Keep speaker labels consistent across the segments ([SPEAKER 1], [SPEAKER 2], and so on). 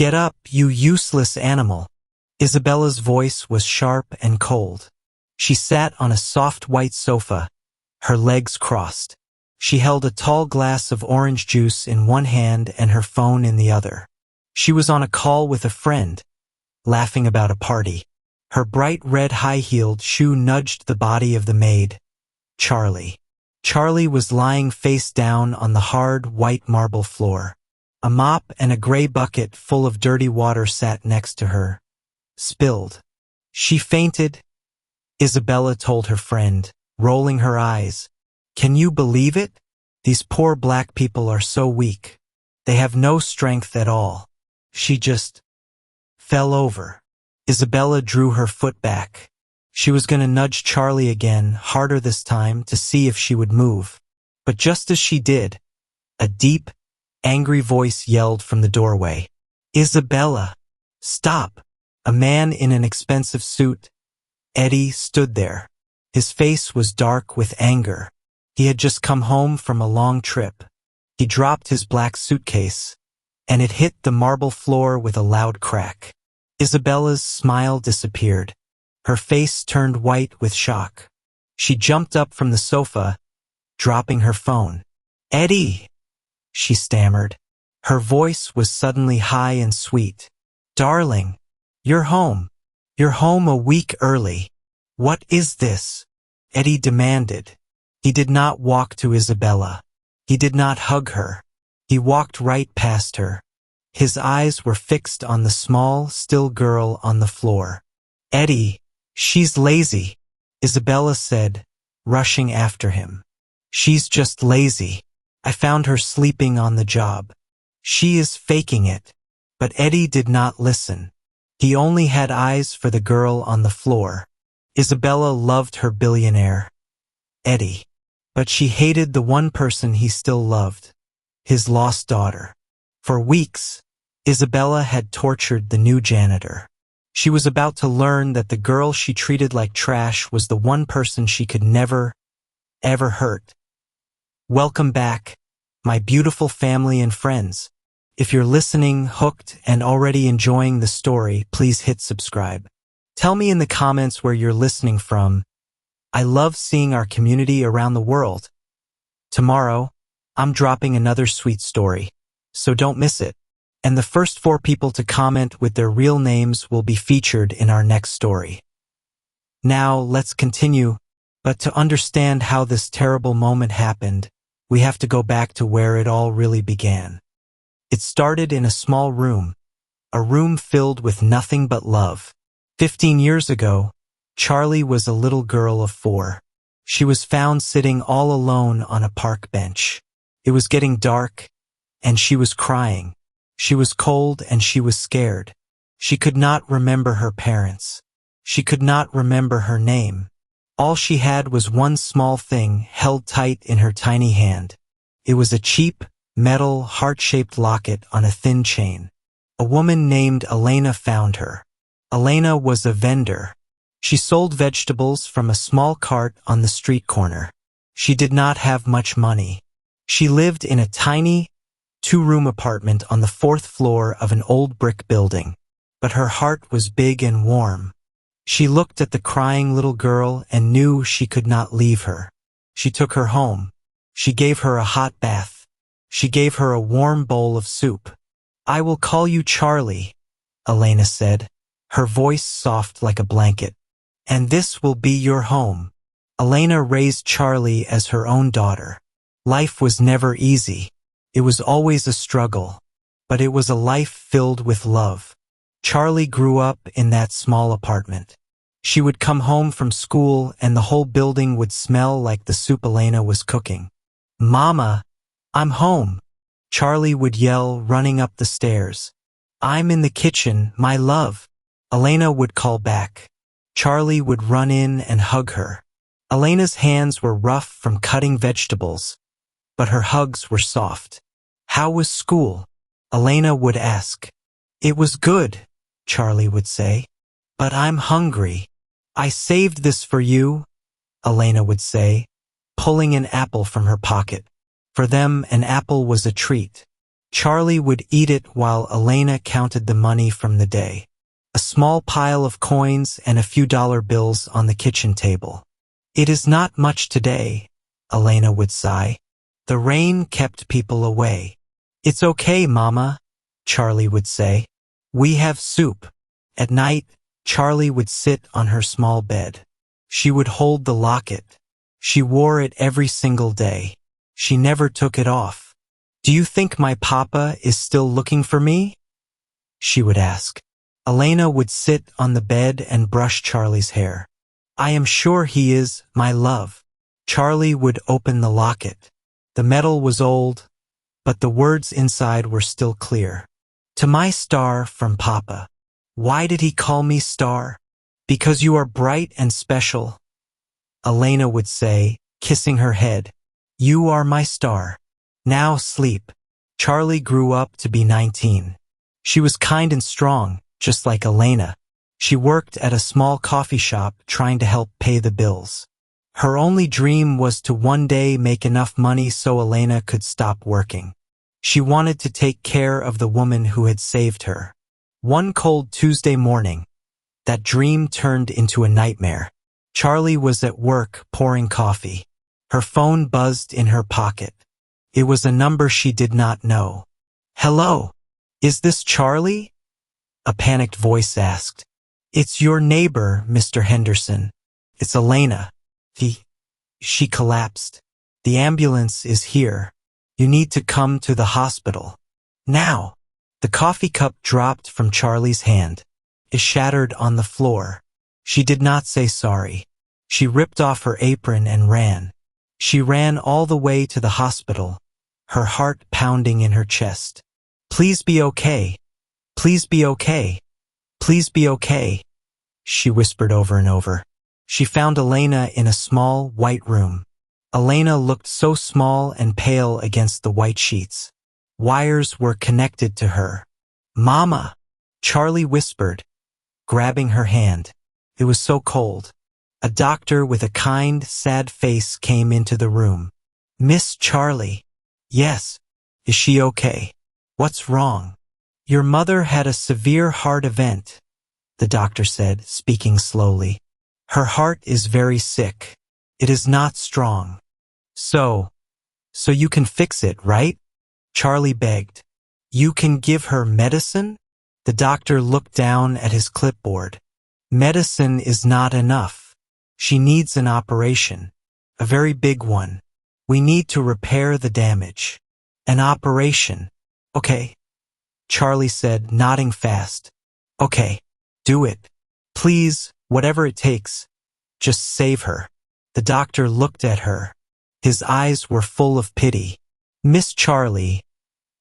[SPEAKER 1] Get up, you useless animal. Isabella's voice was sharp and cold. She sat on a soft white sofa, her legs crossed. She held a tall glass of orange juice in one hand and her phone in the other. She was on a call with a friend, laughing about a party. Her bright red high-heeled shoe nudged the body of the maid, Charlie. Charlie was lying face down on the hard, white marble floor. A mop and a gray bucket full of dirty water sat next to her. Spilled. She fainted, Isabella told her friend, rolling her eyes. Can you believe it? These poor black people are so weak. They have no strength at all. She just fell over. Isabella drew her foot back. She was going to nudge Charlie again, harder this time, to see if she would move. But just as she did, a deep, angry voice yelled from the doorway. Isabella, stop! A man in an expensive suit, Eddie, stood there. His face was dark with anger. He had just come home from a long trip. He dropped his black suitcase, and it hit the marble floor with a loud crack. Isabella's smile disappeared. Her face turned white with shock. She jumped up from the sofa, dropping her phone. Eddie, she stammered. Her voice was suddenly high and sweet. Darling, you're home. You're home a week early. What is this? Eddie demanded. He did not walk to Isabella. He did not hug her. He walked right past her. His eyes were fixed on the small, still girl on the floor. Eddie, she's lazy, Isabella said, rushing after him. She's just lazy. I found her sleeping on the job. She is faking it. But Eddie did not listen. He only had eyes for the girl on the floor. Isabella loved her billionaire, Eddie. But she hated the one person he still loved, his lost daughter. For weeks, Isabella had tortured the new janitor. She was about to learn that the girl she treated like trash was the one person she could never, ever hurt. Welcome back, my beautiful family and friends. If you're listening, hooked, and already enjoying the story, please hit subscribe. Tell me in the comments where you're listening from. I love seeing our community around the world. Tomorrow, I'm dropping another sweet story, so don't miss it. And the first 4 people to comment with their real names will be featured in our next story. Now, let's continue. But to understand how this terrible moment happened, we have to go back to where it all really began. It started in a small room, a room filled with nothing but love. 15 years ago, Charlie was a little girl of 4. She was found sitting all alone on a park bench. It was getting dark, and she was crying. She was cold and she was scared. She could not remember her parents. She could not remember her name. All she had was one small thing held tight in her tiny hand. It was a cheap, metal, heart-shaped locket on a thin chain. A woman named Elena found her. Elena was a vendor. She sold vegetables from a small cart on the street corner. She did not have much money. She lived in a tiny, 2-room apartment on the 4th floor of an old brick building. But her heart was big and warm. She looked at the crying little girl and knew she could not leave her. She took her home. She gave her a hot bath. She gave her a warm bowl of soup. I will call you Charlie, Elena said, her voice soft like a blanket. And this will be your home. Elena raised Charlie as her own daughter. Life was never easy. It was always a struggle. But it was a life filled with love. Charlie grew up in that small apartment. She would come home from school and the whole building would smell like the soup Elena was cooking. Mama, I'm home, Charlie would yell, running up the stairs. I'm in the kitchen, my love, Elena would call back. Charlie would run in and hug her. Elena's hands were rough from cutting vegetables, but her hugs were soft. How was school? Elena would ask. It was good, Charlie would say. But I'm hungry. I saved this for you, Elena would say, pulling an apple from her pocket. For them, an apple was a treat. Charlie would eat it while Elena counted the money from the day. A small pile of coins and a few dollar bills on the kitchen table. It is not much today, Elena would sigh. The rain kept people away. It's okay, Mama, Charlie would say. We have soup. At night, Charlie would sit on her small bed. She would hold the locket. She wore it every single day. She never took it off. Do you think my papa is still looking for me? She would ask. Elena would sit on the bed and brush Charlie's hair. I am sure he is, my love. Charlie would open the locket. The metal was old, but the words inside were still clear. To my star from Papa. Why did he call me star? Because you are bright and special, Elena would say, kissing her head. You are my star. Now sleep. Charlie grew up to be 19. She was kind and strong, just like Elena. She worked at a small coffee shop trying to help pay the bills. Her only dream was to one day make enough money so Elena could stop working. She wanted to take care of the woman who had saved her. One cold Tuesday morning, that dream turned into a nightmare. Charlie was at work pouring coffee. Her phone buzzed in her pocket. It was a number she did not know. Hello, is this Charlie? A panicked voice asked. It's your neighbor, Mr. Henderson. It's Elena. She collapsed. The ambulance is here. You need to come to the hospital. Now. The coffee cup dropped from Charlie's hand. It shattered on the floor. She did not say sorry. She ripped off her apron and ran. She ran all the way to the hospital, her heart pounding in her chest. Please be okay. Please be okay. Please be okay, she whispered over and over. She found Elena in a small, white room. Elena looked so small and pale against the white sheets. Wires were connected to her. Mama, Charlie whispered, grabbing her hand. It was so cold. A doctor with a kind, sad face came into the room. Miss Charlie. Yes. Is she okay? What's wrong? Your mother had a severe heart event, the doctor said, speaking slowly. Her heart is very sick. It is not strong. So you can fix it, right? Charlie begged. You can give her medicine? The doctor looked down at his clipboard. Medicine is not enough. She needs an operation. A very big one. We need to repair the damage. An operation. Okay, Charlie said, nodding fast. Okay, do it. Please, whatever it takes. Just save her. The doctor looked at her. His eyes were full of pity. Miss Charlie,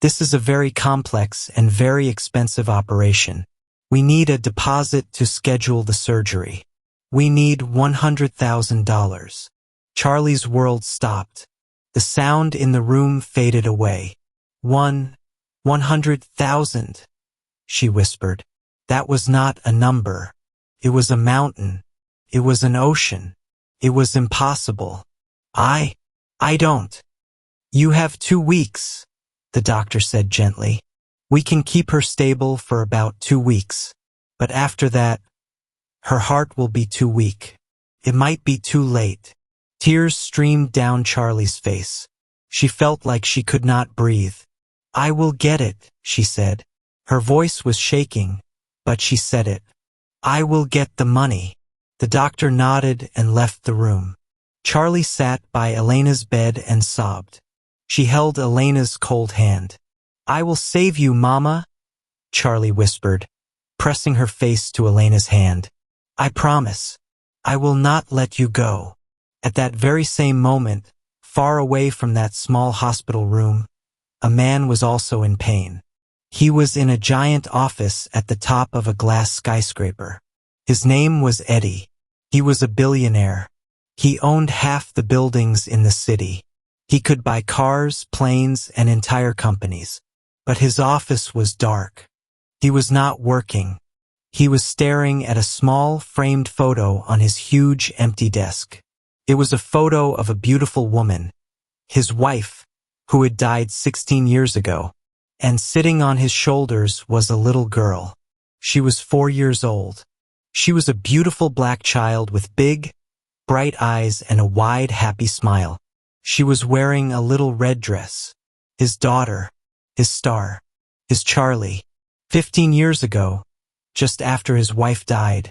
[SPEAKER 1] this is a very complex and very expensive operation. We need a deposit to schedule the surgery. We need $100,000. Charlie's world stopped. The sound in the room faded away. 100,000, she whispered. That was not a number. It was a mountain. It was an ocean. It was impossible. I don't. You have 2 weeks, the doctor said gently. We can keep her stable for about 2 weeks. But after that, her heart will be too weak. It might be too late. Tears streamed down Charlie's face. She felt like she could not breathe. I will get it, she said. Her voice was shaking, but she said it. I will get the money. The doctor nodded and left the room. Charlie sat by Elena's bed and sobbed. She held Elena's cold hand. I will save you, Mama, Charlie whispered, pressing her face to Elena's hand. I promise. I will not let you go. At that very same moment, far away from that small hospital room, a man was also in pain. He was in a giant office at the top of a glass skyscraper. His name was Eddie. He was a billionaire. He owned half the buildings in the city. He could buy cars, planes, and entire companies. But his office was dark. He was not working. He was staring at a small, framed photo on his huge, empty desk. It was a photo of a beautiful woman, his wife, who had died 16 years ago. and sitting on his shoulders was a little girl. She was 4 years old. She was a beautiful black child with big, bright eyes and a wide, happy smile. She was wearing a little red dress. His daughter, his star, his Charlie. 15 years ago, just after his wife died,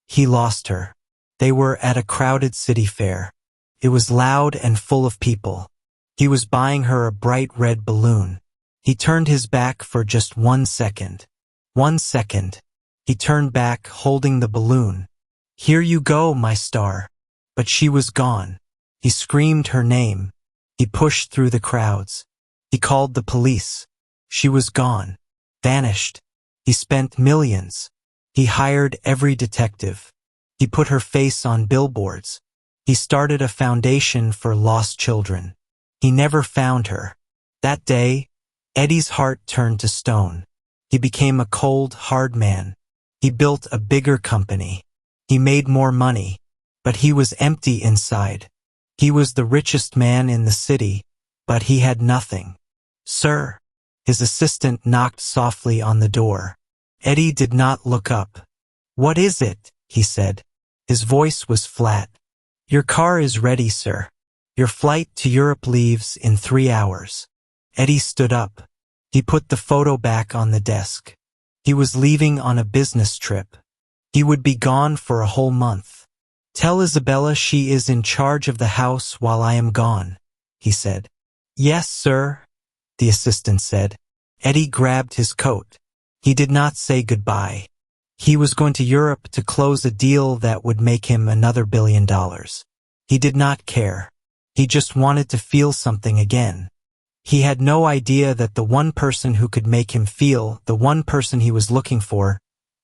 [SPEAKER 1] he lost her. They were at a crowded city fair. It was loud and full of people. He was buying her a bright red balloon. He turned his back for just 1 second. 1 second. He turned back, holding the balloon. "Here you go, my star." But she was gone. He screamed her name. He pushed through the crowds. He called the police. She was gone. Vanished. He spent millions. He hired every detective. He put her face on billboards. He started a foundation for lost children. He never found her. That day, Eddie's heart turned to stone. He became a cold, hard man. He built a bigger company. He made more money, but he was empty inside. He was the richest man in the city, but he had nothing. "Sir." His assistant knocked softly on the door. Eddie did not look up. "What is it?" he said. His voice was flat. "Your car is ready, sir. Your flight to Europe leaves in 3 hours." Eddie stood up. He put the photo back on the desk. He was leaving on a business trip. He would be gone for a whole month. "Tell Isabella she is in charge of the house while I am gone," he said. "Yes, sir," the assistant said. Eddie grabbed his coat. He did not say goodbye. He was going to Europe to close a deal that would make him another $1 billion. He did not care. He just wanted to feel something again. He had no idea that the one person who could make him feel, the one person he was looking for,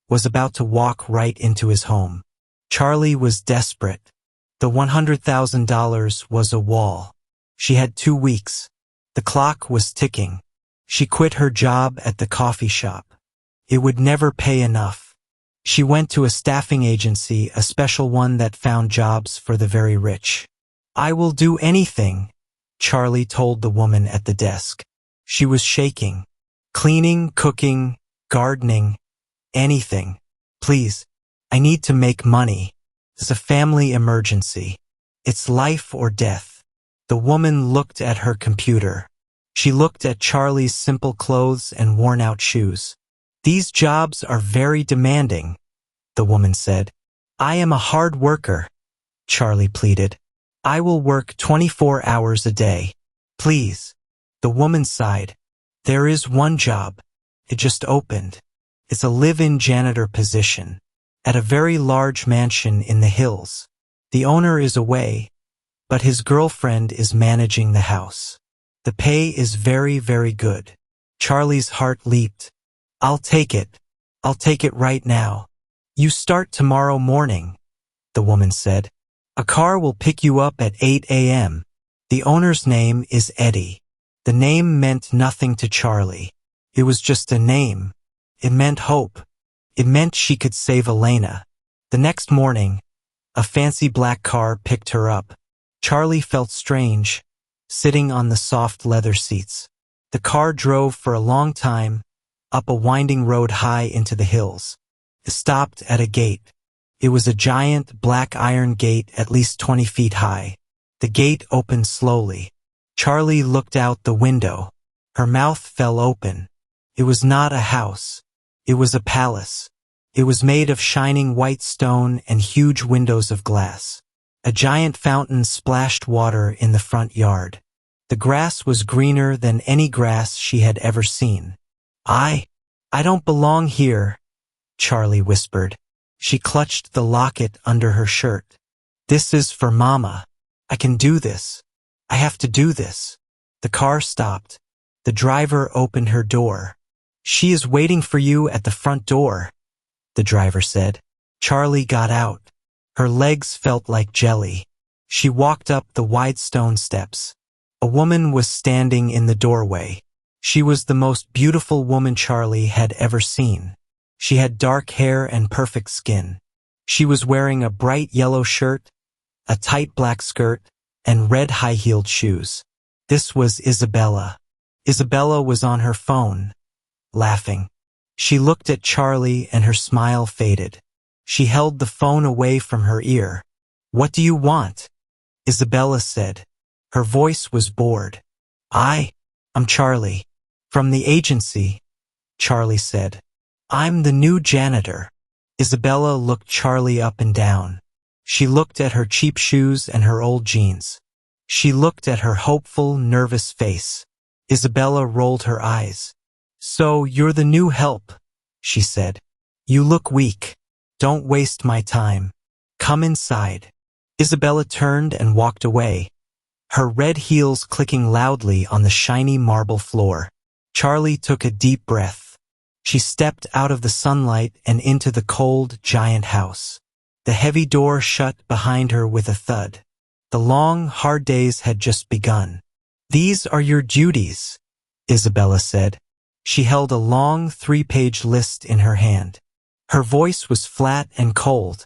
[SPEAKER 1] was about to walk right into his home. Charlie was desperate. The $100,000 was a wall. She had 2 weeks. The clock was ticking. She quit her job at the coffee shop. It would never pay enough. She went to a staffing agency, a special one that found jobs for the very rich. "I will do anything," Charlie told the woman at the desk. She was shaking. "Cleaning, cooking, gardening, anything. Please, I need to make money. It's a family emergency. It's life or death." The woman looked at her computer. She looked at Charlie's simple clothes and worn-out shoes. "These jobs are very demanding," the woman said. "I am a hard worker," Charlie pleaded. "I will work 24 hours a day. Please." The woman sighed. "There is one job. It just opened. It's a live-in janitor position at a very large mansion in the hills. The owner is away, but his girlfriend is managing the house. The pay is very, very good." Charlie's heart leaped. "I'll take it. I'll take it right now." "You start tomorrow morning," the woman said. "A car will pick you up at 8 a.m. The owner's name is Eddie." The name meant nothing to Charlie. It was just a name. It meant hope. It meant she could save Elena. The next morning, a fancy black car picked her up. Charlie felt strange, sitting on the soft leather seats. The car drove for a long time, up a winding road high into the hills. It stopped at a gate. It was a giant black iron gate at least 20 feet high. The gate opened slowly. Charlie looked out the window. Her mouth fell open. It was not a house. It was a palace. It was made of shining white stone and huge windows of glass. A giant fountain splashed water in the front yard. The grass was greener than any grass she had ever seen. I don't belong here," Charlie whispered. She clutched the locket under her shirt. "This is for Mama. I can do this. I have to do this." The car stopped. The driver opened her door. "She is waiting for you at the front door," the driver said. Charlie got out. Her legs felt like jelly. She walked up the wide stone steps. A woman was standing in the doorway. She was the most beautiful woman Charlie had ever seen. She had dark hair and perfect skin. She was wearing a bright yellow shirt, a tight black skirt, and red high-heeled shoes. This was Isabella. Isabella was on her phone, laughing. She looked at Charlie and her smile faded. She held the phone away from her ear. "What do you want?" Isabella said. Her voice was bored. I'm Charlie. From the agency," Charlie said. "I'm the new janitor." Isabella looked Charlie up and down. She looked at her cheap shoes and her old jeans. She looked at her hopeful, nervous face. Isabella rolled her eyes. "So you're the new help," she said. "You look weak. Don't waste my time. Come inside." Isabella turned and walked away, her red heels clicking loudly on the shiny marble floor. Charlie took a deep breath. She stepped out of the sunlight and into the cold, giant house. The heavy door shut behind her with a thud. The long, hard days had just begun. "These are your duties," Isabella said. She held a long 3-page list in her hand. Her voice was flat and cold,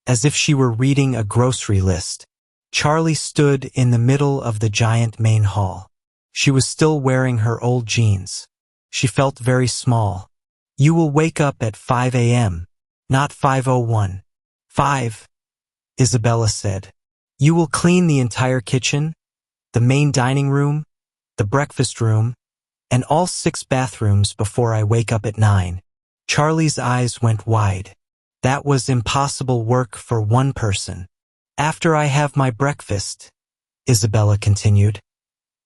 [SPEAKER 1] as if she were reading a grocery list. Charlie stood in the middle of the giant main hall. She was still wearing her old jeans. She felt very small. "You will wake up at 5 a.m., not 5:01. 5, Isabella said. "You will clean the entire kitchen, the main dining room, the breakfast room, and all 6 bathrooms before I wake up at 9. Charlie's eyes went wide. That was impossible work for one person. "After I have my breakfast," Isabella continued,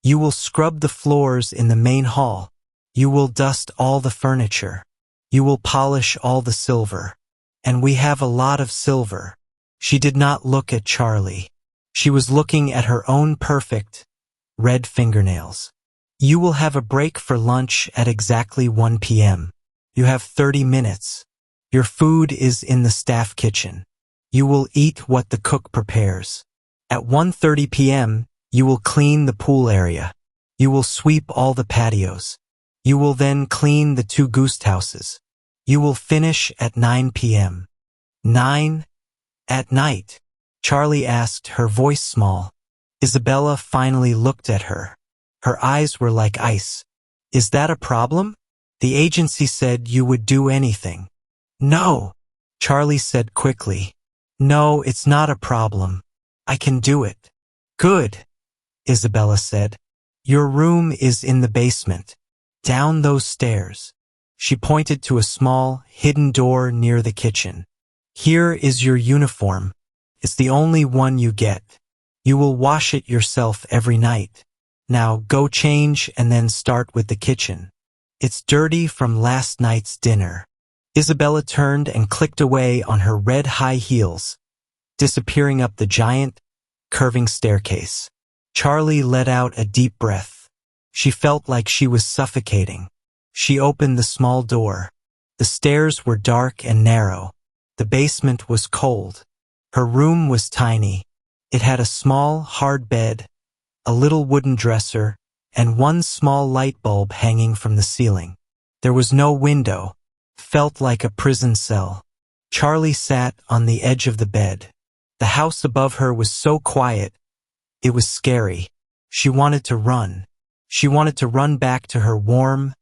[SPEAKER 1] "you will scrub the floors in the main hall. You will dust all the furniture. You will polish all the silver. And we have a lot of silver." She did not look at Charlie. She was looking at her own perfect, red fingernails. "You will have a break for lunch at exactly 1 p.m. You have 30 minutes. Your food is in the staff kitchen. You will eat what the cook prepares. At 1:30 p.m., you will clean the pool area. You will sweep all the patios. You will then clean the 2 guest houses. You will finish at 9 p.m. 9 at night?" Charlie asked, her voice small. Isabella finally looked at her. Her eyes were like ice. "Is that a problem? The agency said you would do anything." "No," Charlie said quickly. "No, it's not a problem. I can do it." "Good," Isabella said. "Your room is in the basement. Down those stairs." She pointed to a small, hidden door near the kitchen. "Here is your uniform. It's the only one you get. You will wash it yourself every night. Now go change and then start with the kitchen. It's dirty from last night's dinner." Isabella turned and clicked away on her red high heels, disappearing up the giant, curving staircase. Charlie let out a deep breath. She felt like she was suffocating. She opened the small door. The stairs were dark and narrow. The basement was cold. Her room was tiny. It had a small, hard bed, a little wooden dresser, and one small light bulb hanging from the ceiling. There was no window. Felt like a prison cell. Charlie sat on the edge of the bed. The house above her was so quiet, it was scary. She wanted to run. She wanted to run back to her warm,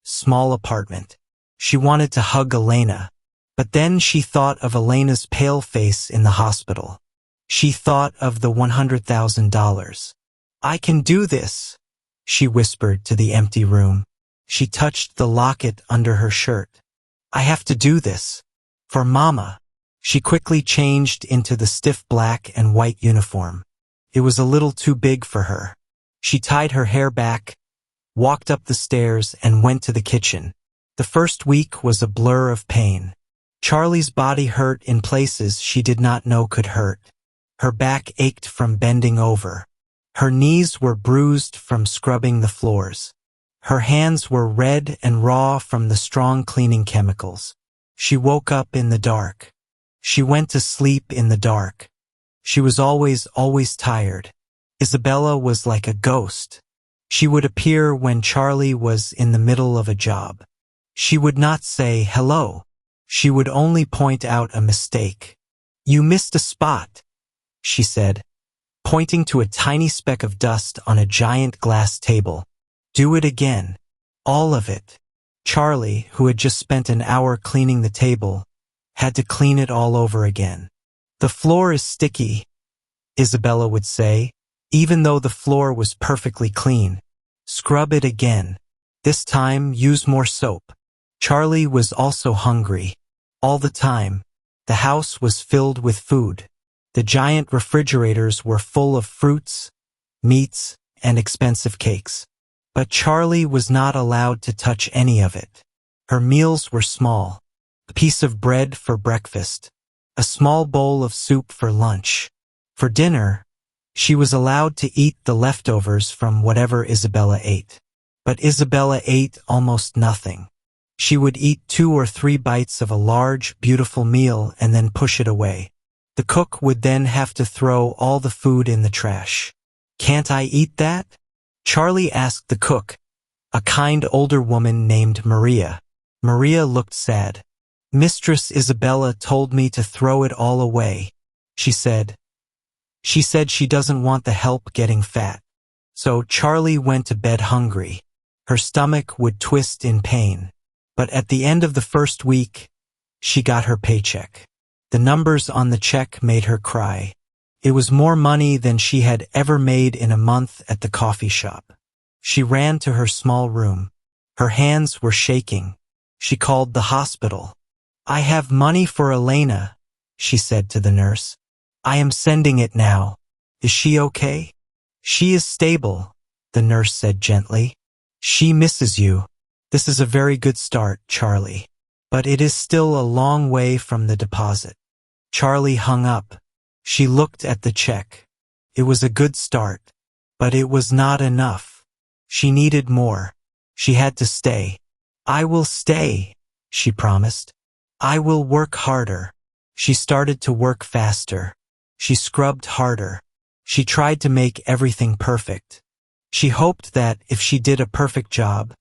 [SPEAKER 1] small apartment. She wanted to hug Elena. But then she thought of Elena's pale face in the hospital. She thought of the $100,000. "I can do this," she whispered to the empty room. She touched the locket under her shirt. "I have to do this. For Mama." She quickly changed into the stiff black and white uniform. It was a little too big for her. She tied her hair back, walked up the stairs, and went to the kitchen. The first week was a blur of pain. Charlie's body hurt in places she did not know could hurt. Her back ached from bending over. Her knees were bruised from scrubbing the floors. Her hands were red and raw from the strong cleaning chemicals. She woke up in the dark. She went to sleep in the dark. She was always tired. Isabella was like a ghost. She would appear when Charlie was in the middle of a job. She would not say hello. She would only point out a mistake. "You missed a spot," she said, pointing to a tiny speck of dust on a giant glass table. Do it again. All of it. Charlie, who had just spent an hour cleaning the table, had to clean it all over again. The floor is sticky, Isabella would say, even though the floor was perfectly clean. Scrub it again. This time, use more soap. Charlie was also hungry. All the time. The house was filled with food. The giant refrigerators were full of fruits, meats, and expensive cakes. But Charlie was not allowed to touch any of it. Her meals were small. A piece of bread for breakfast. A small bowl of soup for lunch. For dinner, she was allowed to eat the leftovers from whatever Isabella ate. But Isabella ate almost nothing. She would eat 2 or 3 bites of a large, beautiful meal and then push it away. The cook would then have to throw all the food in the trash. "Can't I eat that?" Charlie asked the cook, a kind older woman named Maria. Maria looked sad. "Mistress Isabella told me to throw it all away," she said. She said she doesn't want the help getting fat. So Charlie went to bed hungry. Her stomach would twist in pain. But at the end of the first week, she got her paycheck. The numbers on the check made her cry. It was more money than she had ever made in a month at the coffee shop. She ran to her small room. Her hands were shaking. She called the hospital. "I have money for Elena," she said to the nurse. "I am sending it now. Is she okay?" "She is stable," the nurse said gently. "She misses you. This is a very good start, Charlie. But it is still a long way from the deposit." Charlie hung up. She looked at the check. It was a good start, but it was not enough. She needed more. She had to stay. "I will stay," she promised. "I will work harder." She started to work faster. She scrubbed harder. She tried to make everything perfect. She hoped that if she did a perfect job,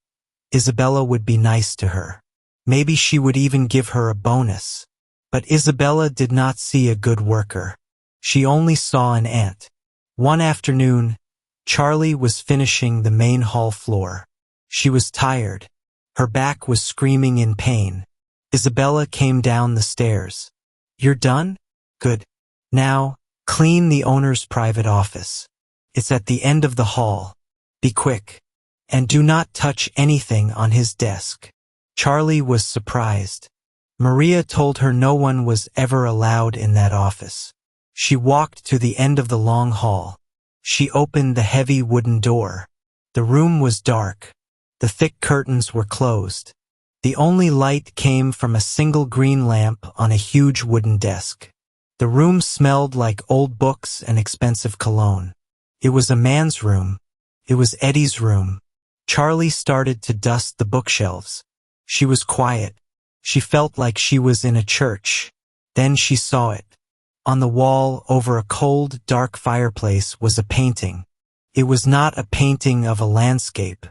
[SPEAKER 1] Isabella would be nice to her. Maybe she would even give her a bonus. But Isabella did not see a good worker. She only saw an ant. One afternoon, Charlie was finishing the main hall floor. She was tired. Her back was screaming in pain. Isabella came down the stairs. "You're done? Good. Now, clean the owner's private office. It's at the end of the hall. Be quick. And do not touch anything on his desk." Charlie was surprised. Maria told her no one was ever allowed in that office. She walked to the end of the long hall. She opened the heavy wooden door. The room was dark. The thick curtains were closed. The only light came from a single green lamp on a huge wooden desk. The room smelled like old books and expensive cologne. It was a man's room. It was Eddie's room. Charlie started to dust the bookshelves. She was quiet. She felt like she was in a church. Then she saw it. On the wall over a cold, dark fireplace was a painting. It was not a painting of a landscape.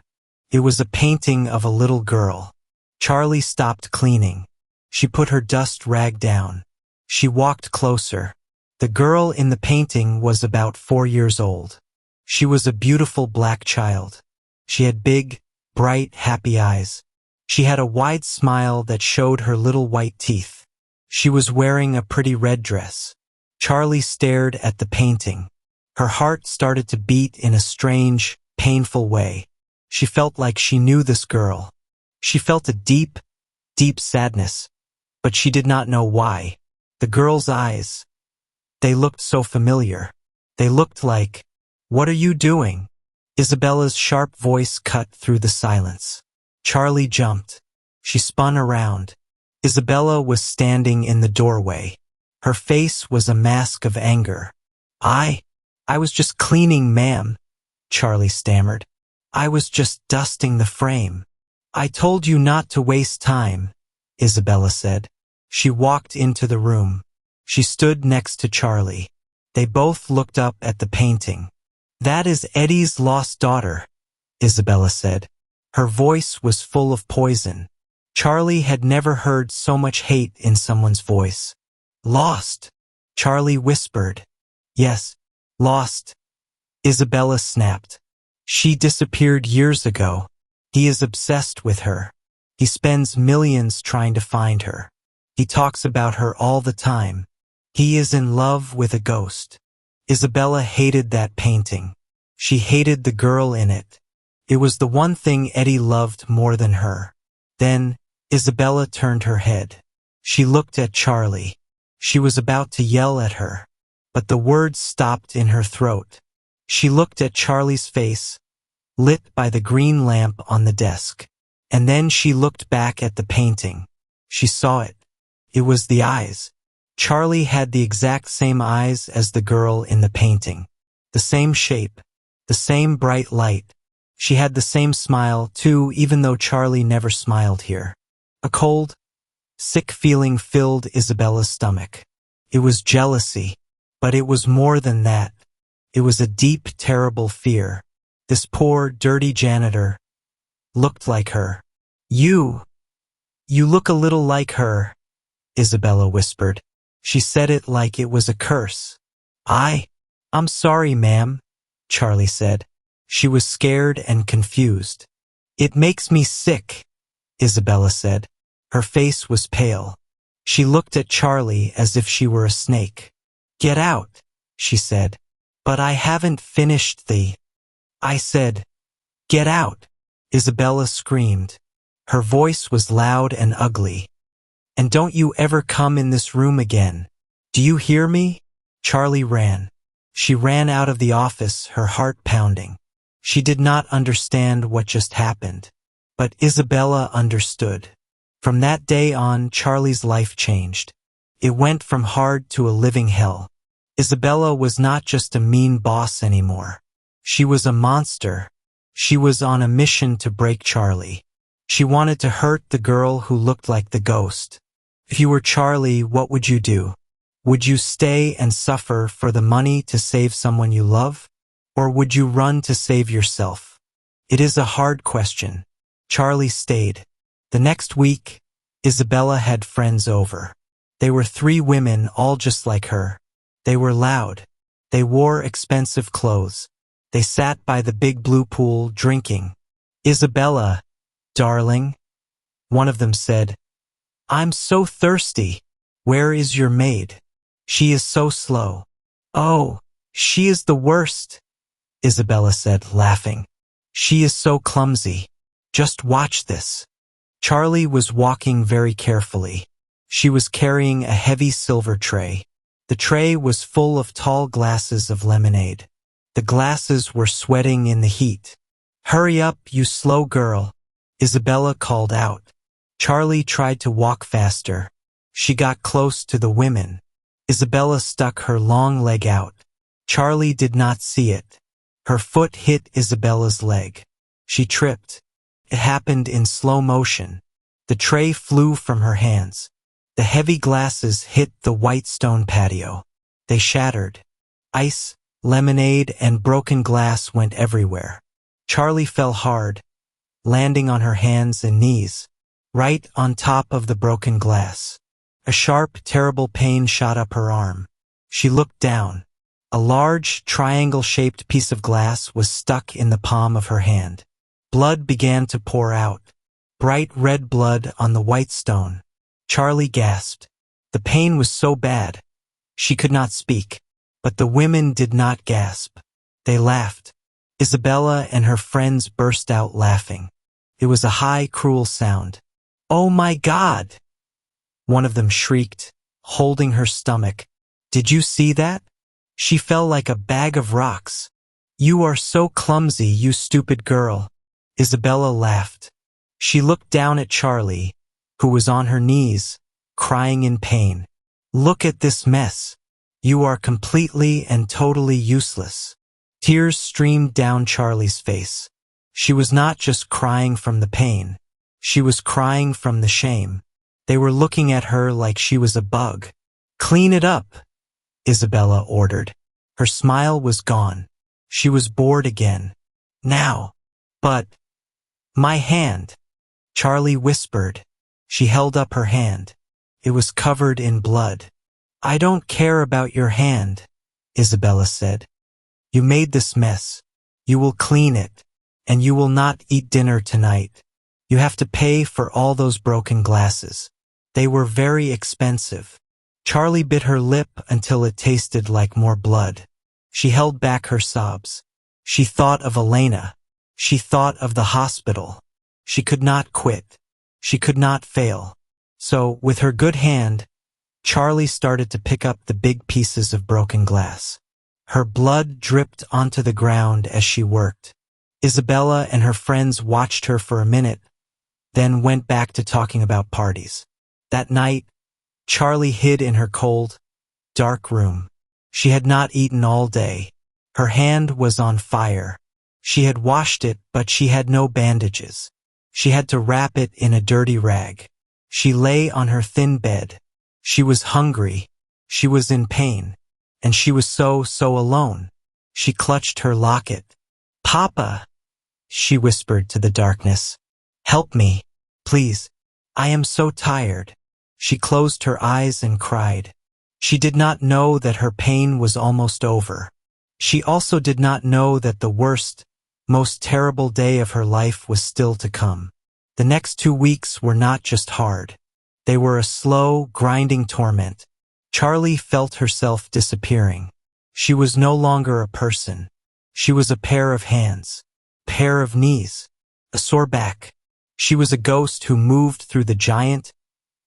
[SPEAKER 1] It was a painting of a little girl. Charlie stopped cleaning. She put her dust rag down. She walked closer. The girl in the painting was about 4 years old. She was a beautiful black child. She had big, bright, happy eyes. She had a wide smile that showed her little white teeth. She was wearing a pretty red dress. Charlie stared at the painting. Her heart started to beat in a strange, painful way. She felt like she knew this girl. She felt a deep, deep sadness, but she did not know why. The girl's eyes, they looked so familiar. They looked like, "What are you doing?" Isabella's sharp voice cut through the silence. Charlie jumped. She spun around. Isabella was standing in the doorway. Her face was a mask of anger. I was just cleaning, ma'am," Charlie stammered. "I was just dusting the frame." "I told you not to waste time," Isabella said. She walked into the room. She stood next to Charlie. They both looked up at the painting. "That is Eddie's lost daughter," Isabella said. Her voice was full of poison. Charlie had never heard so much hate in someone's voice. "Lost," Charlie whispered. "Yes, lost," Isabella snapped. She disappeared years ago. He is obsessed with her. He spends millions trying to find her. He talks about her all the time. He is in love with a ghost. Isabella hated that painting. She hated the girl in it. It was the one thing Eddie loved more than her. Then, Isabella turned her head. She looked at Charlie. She was about to yell at her, but the words stopped in her throat. She looked at Charlie's face, lit by the green lamp on the desk. And then she looked back at the painting. She saw it. It was the eyes. Charlie had the exact same eyes as the girl in the painting. The same shape. The same bright light. She had the same smile, too, even though Charlie never smiled here. A cold, sick feeling filled Isabella's stomach. It was jealousy, but it was more than that. It was a deep, terrible fear. This poor, dirty janitor looked like her. You look a little like her, Isabella whispered. She said it like it was a curse. I'm sorry, ma'am, Charlie said. She was scared and confused. It makes me sick, Isabella said. Her face was pale. She looked at Charlie as if she were a snake. Get out, she said. But I haven't finished I said, get out, Isabella screamed. Her voice was loud and ugly. And don't you ever come in this room again. Do you hear me? Charlie ran. She ran out of the office, her heart pounding. She did not understand what just happened. But Isabella understood. From that day on, Charlie's life changed. It went from hard to a living hell. Isabella was not just a mean boss anymore. She was a monster. She was on a mission to break Charlie. She wanted to hurt the girl who looked like the ghost. If you were Charlie, what would you do? Would you stay and suffer for the money to save someone you love? Or would you run to save yourself? It is a hard question. Charlie stayed. The next week, Isabella had friends over. They were 3 women, all just like her. They were loud. They wore expensive clothes. They sat by the big blue pool, drinking. Isabella, darling, one of them said, I'm so thirsty. Where is your maid? She is so slow. Oh, she is the worst, Isabella said, laughing. She is so clumsy. Just watch this. Charlie was walking very carefully. She was carrying a heavy silver tray. The tray was full of tall glasses of lemonade. The glasses were sweating in the heat. Hurry up, you slow girl, Isabella called out. Charlie tried to walk faster. She got close to the women. Isabella stuck her long leg out. Charlie did not see it. Her foot hit Isabella's leg. She tripped. It happened in slow motion. The tray flew from her hands. The heavy glasses hit the white stone patio. They shattered. Ice, lemonade, and broken glass went everywhere. Charlie fell hard, landing on her hands and knees, right on top of the broken glass. A sharp, terrible pain shot up her arm. She looked down. A large, triangle-shaped piece of glass was stuck in the palm of her hand. Blood began to pour out. Bright red blood on the white stone. Charlie gasped. The pain was so bad. She could not speak. But the women did not gasp. They laughed. Isabella and her friends burst out laughing. It was a high, cruel sound. Oh my God! One of them shrieked, holding her stomach. Did you see that? She fell like a bag of rocks. You are so clumsy, you stupid girl. Isabella laughed. She looked down at Charlie, who was on her knees, crying in pain. Look at this mess. You are completely and totally useless. Tears streamed down Charlie's face. She was not just crying from the pain. She was crying from the shame. They were looking at her like she was a bug. Clean it up, Isabella ordered. Her smile was gone. She was bored again. Now. But. My hand, Charlie whispered. She held up her hand. It was covered in blood. I don't care about your hand, Isabella said. You made this mess. You will clean it. And you will not eat dinner tonight. You have to pay for all those broken glasses. They were very expensive. Charlie bit her lip until it tasted like more blood. She held back her sobs. She thought of Elena. She thought of the hospital. She could not quit. She could not fail. So, with her good hand, Charlie started to pick up the big pieces of broken glass. Her blood dripped onto the ground as she worked. Isabella and her friends watched her for a minute, then went back to talking about parties. That night, Charlie hid in her cold, dark room. She had not eaten all day. Her hand was on fire. She had washed it, but she had no bandages. She had to wrap it in a dirty rag. She lay on her thin bed. She was hungry. She was in pain. And she was so alone. She clutched her locket. "Papa," she whispered to the darkness. "Help me, please. I am so tired." She closed her eyes and cried. She did not know that her pain was almost over. She also did not know that the worst, most terrible day of her life was still to come. The next 2 weeks were not just hard. They were a slow, grinding torment. Charlie felt herself disappearing. She was no longer a person. She was a pair of hands, pair of knees, a sore back. She was a ghost who moved through the giant,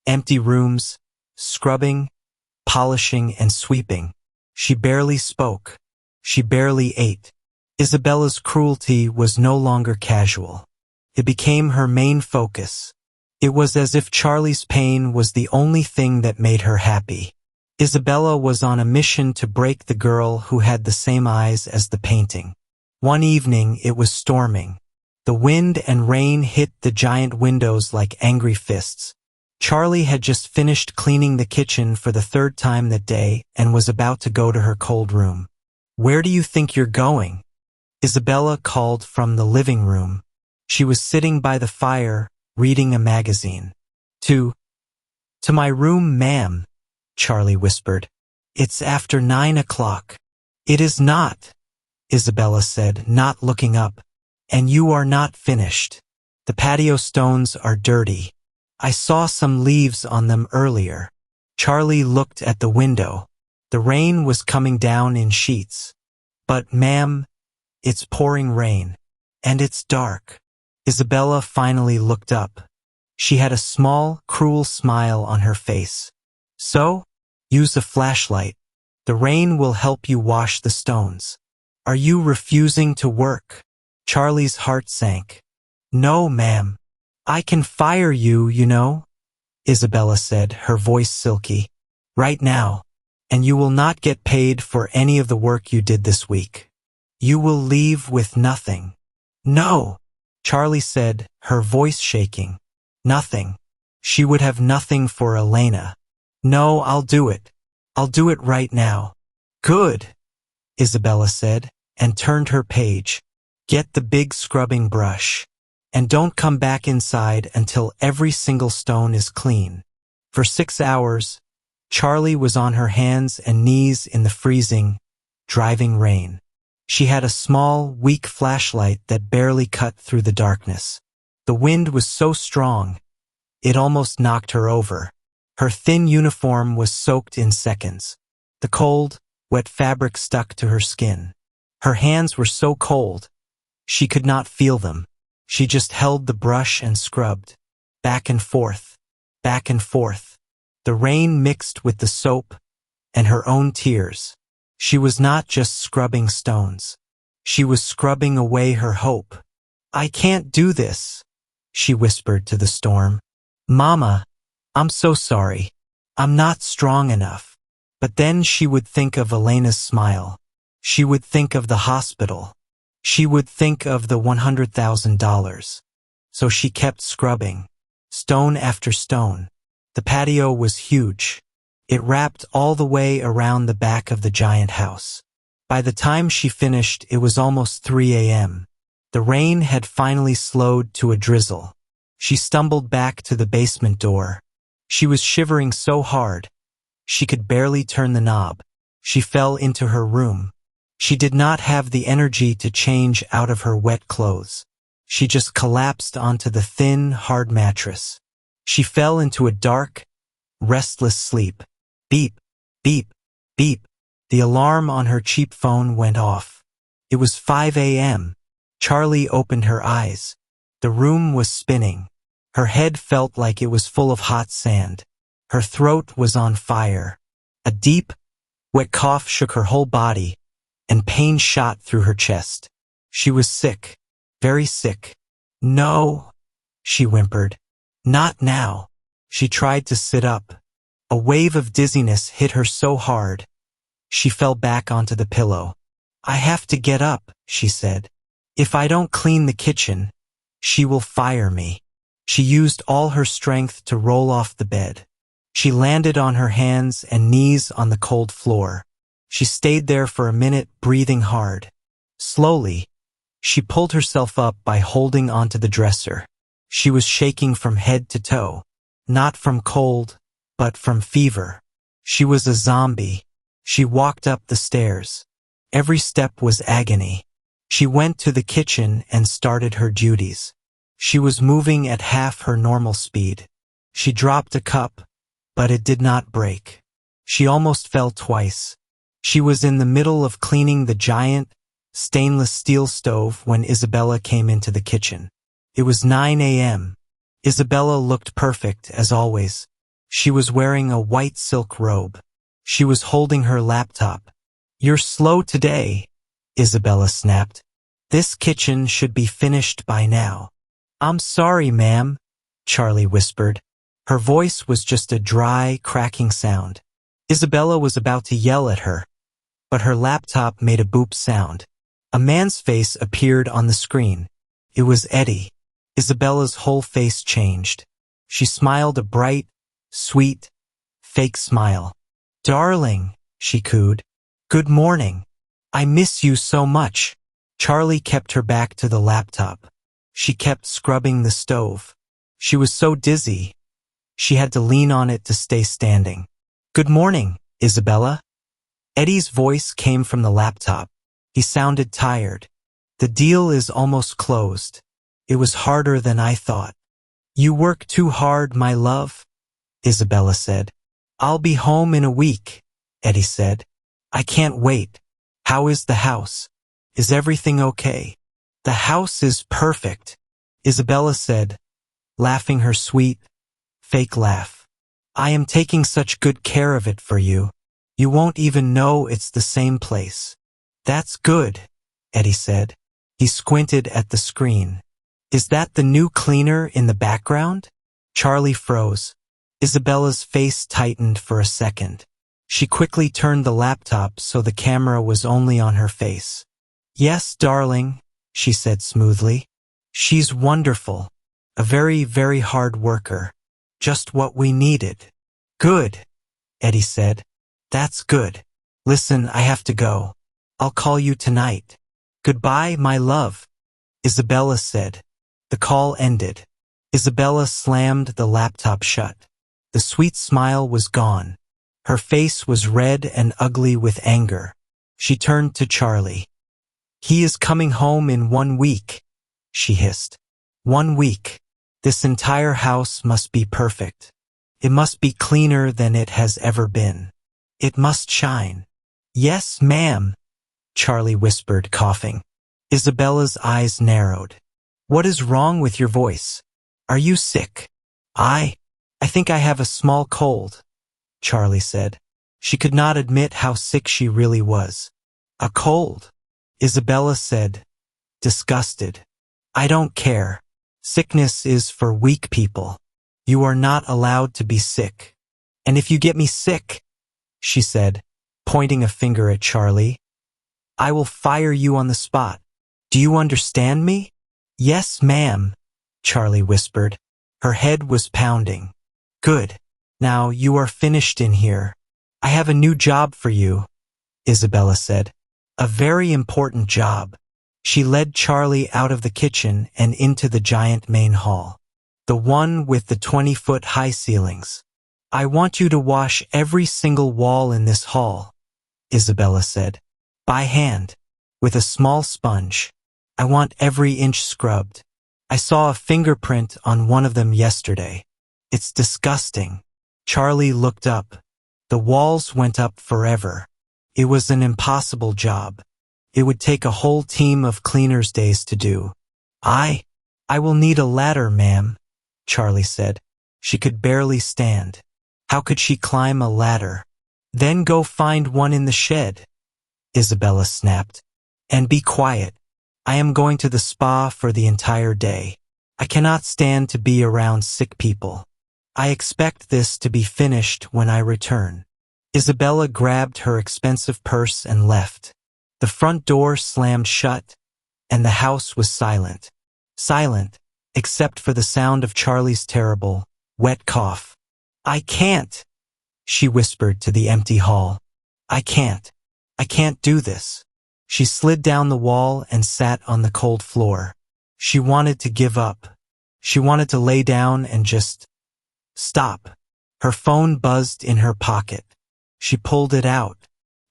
[SPEAKER 1] empty rooms, scrubbing, polishing, and sweeping. She barely spoke. She barely ate. Isabella's cruelty was no longer casual. It became her main focus. It was as if Charlie's pain was the only thing that made her happy. Isabella was on a mission to break the girl who had the same eyes as the painting. One evening it was storming. The wind and rain hit the giant windows like angry fists. Charlie had just finished cleaning the kitchen for the 3rd time that day and was about to go to her cold room. "Where do you think you're going?" Isabella called from the living room. She was sitting by the fire, reading a magazine. To my room, ma'am," Charlie whispered. "It's after 9 o'clock. "It is not," Isabella said, not looking up. "And you are not finished. The patio stones are dirty. I saw some leaves on them earlier." Charlie looked at the window. The rain was coming down in sheets. "But, ma'am, it's pouring rain. And it's dark." Isabella finally looked up. She had a small, cruel smile on her face. "So, use a flashlight. The rain will help you wash the stones." "Are you refusing to work?" Charlie's heart sank. "No, ma'am. I can fire you, you know," Isabella said, her voice silky. "Right now. And you will not get paid for any of the work you did this week. You will leave with nothing." "No," Charlie said, her voice shaking. "Nothing. She would have nothing for Elena." "No, I'll do it. I'll do it right now." "Good," Isabella said, and turned her page. "Get the big scrubbing brush. And don't come back inside until every single stone is clean." For 6 hours, Charlie was on her hands and knees in the freezing, driving rain. She had a small, weak flashlight that barely cut through the darkness. The wind was so strong, it almost knocked her over. Her thin uniform was soaked in seconds. The cold, wet fabric stuck to her skin. Her hands were so cold, she could not feel them. She just held the brush and scrubbed. Back and forth, back and forth. The rain mixed with the soap and her own tears. She was not just scrubbing stones. She was scrubbing away her hope. "I can't do this," she whispered to the storm. "Mama, I'm so sorry. I'm not strong enough." But then she would think of Elena's smile. She would think of the hospital. She would think of the $100,000. So she kept scrubbing, stone after stone. The patio was huge. It wrapped all the way around the back of the giant house. By the time she finished, it was almost 3 a.m. The rain had finally slowed to a drizzle. She stumbled back to the basement door. She was shivering so hard, she could barely turn the knob. She fell into her room. She did not have the energy to change out of her wet clothes. She just collapsed onto the thin, hard mattress. She fell into a dark, restless sleep. Beep, beep, beep. The alarm on her cheap phone went off. It was 5 a.m. Charlie opened her eyes. The room was spinning. Her head felt like it was full of hot sand. Her throat was on fire. A deep, wet cough shook her whole body, and pain shot through her chest. She was sick, very sick. No, she whimpered. Not now. She tried to sit up. A wave of dizziness hit her so hard. She fell back onto the pillow. I have to get up, she said. If I don't clean the kitchen, she will fire me. She used all her strength to roll off the bed. She landed on her hands and knees on the cold floor. She stayed there for a minute, breathing hard. Slowly, she pulled herself up by holding onto the dresser. She was shaking from head to toe, not from cold, but from fever. She was a zombie. She walked up the stairs. Every step was agony. She went to the kitchen and started her duties. She was moving at half her normal speed. She dropped a cup, but it did not break. She almost fell twice. She was in the middle of cleaning the giant, stainless steel stove when Isabella came into the kitchen. It was 9 a.m. Isabella looked perfect, as always. She was wearing a white silk robe. She was holding her laptop. You're slow today, Isabella snapped. This kitchen should be finished by now. I'm sorry, ma'am, Charlie whispered. Her voice was just a dry, cracking sound. Isabella was about to yell at her, but her laptop made a boop sound. A man's face appeared on the screen. It was Eddie. Isabella's whole face changed. She smiled a bright, sweet, fake smile. Darling, she cooed. Good morning. I miss you so much. Charlie kept her back to the laptop. She kept scrubbing the stove. She was so dizzy. She had to lean on it to stay standing. Good morning, Isabella. Eddie's voice came from the laptop. He sounded tired. The deal is almost closed. It was harder than I thought. You work too hard, my love, Isabella said. I'll be home in a week, Eddie said. I can't wait. How is the house? Is everything okay? The house is perfect, Isabella said, laughing her sweet, fake laugh. I am taking such good care of it for you. You won't even know it's the same place. That's good, Eddie said. He squinted at the screen. Is that the new cleaner in the background? Charlie froze. Isabella's face tightened for a second. She quickly turned the laptop so the camera was only on her face. Yes, darling, she said smoothly. She's wonderful. A very, very hard worker. Just what we needed. Good, Eddie said. That's good. Listen, I have to go. I'll call you tonight. Goodbye, my love, Isabella said. The call ended. Isabella slammed the laptop shut. The sweet smile was gone. Her face was red and ugly with anger. She turned to Charlie. He is coming home in 1 week, she hissed. 1 week. This entire house must be perfect. It must be cleaner than it has ever been. It must shine. Yes, ma'am, Charlie whispered, coughing. Isabella's eyes narrowed. What is wrong with your voice? Are you sick? I think I have a small cold, Charlie said. She could not admit how sick she really was. A cold, Isabella said, disgusted. I don't care. Sickness is for weak people. You are not allowed to be sick. And if you get me sick, she said, pointing a finger at Charlie, I will fire you on the spot. Do you understand me? Yes, ma'am, Charlie whispered. Her head was pounding. Good. Now you are finished in here. I have a new job for you, Isabella said. A very important job. She led Charlie out of the kitchen and into the giant main hall. The one with the 20-foot high ceilings. I want you to wash every single wall in this hall, Isabella said. By hand. With a small sponge. I want every inch scrubbed. I saw a fingerprint on one of them yesterday. It's disgusting. Charlie looked up. The walls went up forever. It was an impossible job. It would take a whole team of cleaners' days to do. I will need a ladder, ma'am, Charlie said. She could barely stand. How could she climb a ladder? Then go find one in the shed, Isabella snapped. And be quiet. I am going to the spa for the entire day. I cannot stand to be around sick people. I expect this to be finished when I return. Isabella grabbed her expensive purse and left. The front door slammed shut, and the house was silent. Silent, except for the sound of Charlie's terrible, wet cough. I can't, she whispered to the empty hall. I can't do this. She slid down the wall and sat on the cold floor. She wanted to give up. She wanted to lay down and just stop. Her phone buzzed in her pocket. She pulled it out.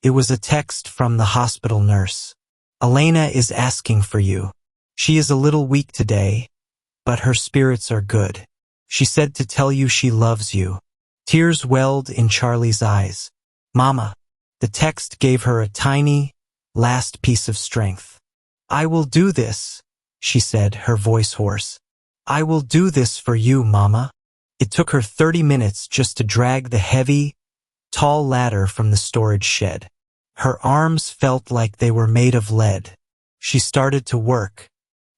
[SPEAKER 1] It was a text from the hospital nurse. Elena is asking for you. She is a little weak today, but her spirits are good. She said to tell you she loves you. Tears welled in Charlie's eyes. Mama. The text gave her a tiny, last piece of strength. I will do this, she said, her voice hoarse. I will do this for you, Mama. It took her 30 minutes just to drag the heavy, tall ladder from the storage shed. Her arms felt like they were made of lead. She started to work.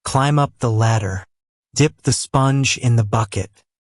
[SPEAKER 1] Climb up the ladder. Dip the sponge in the bucket.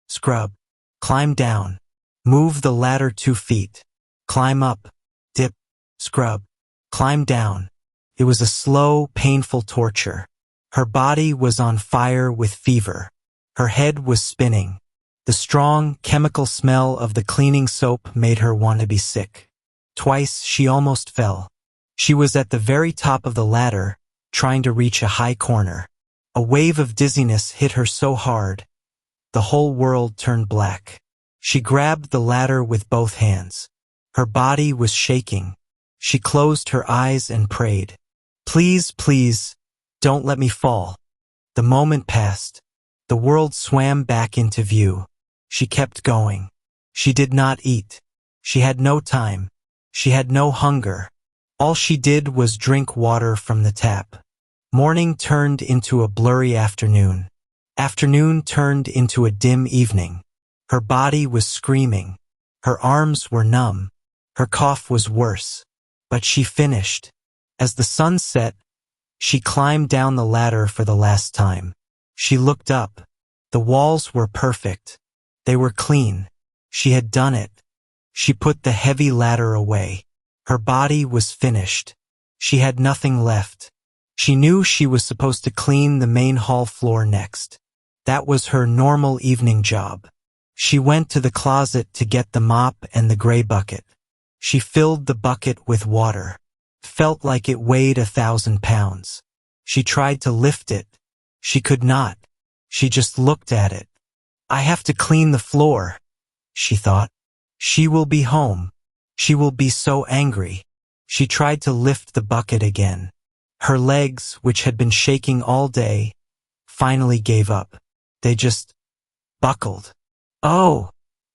[SPEAKER 1] Scrub. Climb down. Move the ladder 2 feet. Climb up. Dip. Scrub. Climb down. It was a slow, painful torture. Her body was on fire with fever. Her head was spinning. The strong, chemical smell of the cleaning soap made her want to be sick. Twice she almost fell. She was at the very top of the ladder, trying to reach a high corner. A wave of dizziness hit her so hard, the whole world turned black. She grabbed the ladder with both hands. Her body was shaking. She closed her eyes and prayed. Please, please, don't let me fall. The moment passed. The world swam back into view. She kept going. She did not eat. She had no time. She had no hunger. All she did was drink water from the tap. Morning turned into a blurry afternoon. Afternoon turned into a dim evening. Her body was screaming. Her arms were numb. Her cough was worse. But she finished. As the sun set, she climbed down the ladder for the last time. She looked up. The walls were perfect. They were clean. She had done it. She put the heavy ladder away. Her body was finished. She had nothing left. She knew she was supposed to clean the main hall floor next. That was her normal evening job. She went to the closet to get the mop and the gray bucket. She filled the bucket with water. Felt like it weighed 1,000 pounds. She tried to lift it. She could not. She just looked at it. I have to clean the floor, she thought. She will be home. She will be so angry. She tried to lift the bucket again. Her legs, which had been shaking all day, finally gave up. They just buckled. Oh,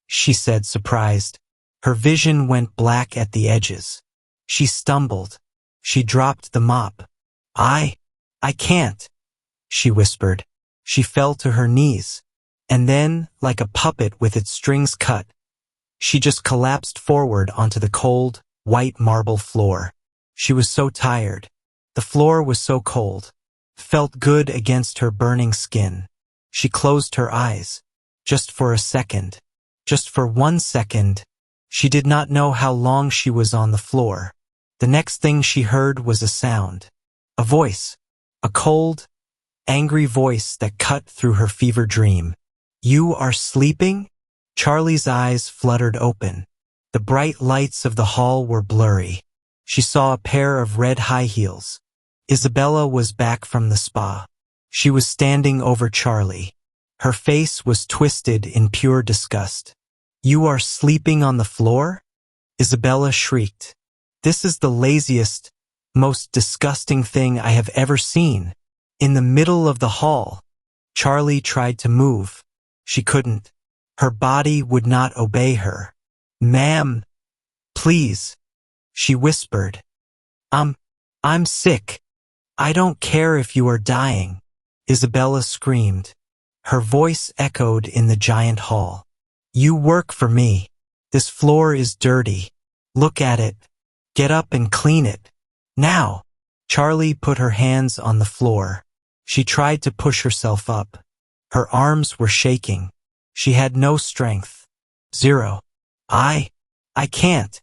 [SPEAKER 1] she said, surprised. Her vision went black at the edges. She stumbled. She dropped the mop. I can't, she whispered. She fell to her knees. And then, like a puppet with its strings cut, she just collapsed forward onto the cold, white marble floor. She was so tired. The floor was so cold. Felt good against her burning skin. She closed her eyes. Just for a second. Just for 1 second. She did not know how long she was on the floor. The next thing she heard was a sound. A voice. A cold, angry voice that cut through her fever dream. You are sleeping? Charlie's eyes fluttered open. The bright lights of the hall were blurry. She saw a pair of red high heels. Isabella was back from the spa. She was standing over Charlie. Her face was twisted in pure disgust. You are sleeping on the floor? Isabella shrieked. This is the laziest, Most disgusting thing I have ever seen. In the middle of the hall, Charlie tried to move. She couldn't. Her body would not obey her. "Ma'am, please," she whispered. I'm sick. I don't care if you are dying," Isabella screamed. Her voice echoed in the giant hall. "You work for me. This floor is dirty. Look at it. Get up and clean it. Now." Charlie put her hands on the floor. She tried to push herself up. Her arms were shaking. She had no strength. "Zero. I can't,"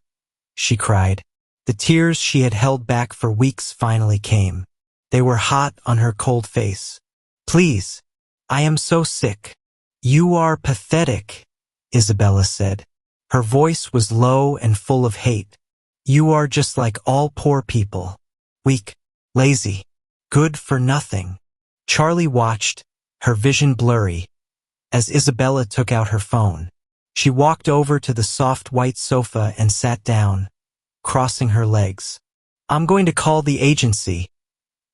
[SPEAKER 1] she cried. The tears she had held back for weeks finally came. They were hot on her cold face. "Please, I am so sick." "You are pathetic," Isabella said. Her voice was low and full of hate. "You are just like all poor people. Weak, lazy, good for nothing." Charlie watched, her vision blurry, as Isabella took out her phone. She walked over to the soft white sofa and sat down, crossing her legs. "I'm going to call the agency,"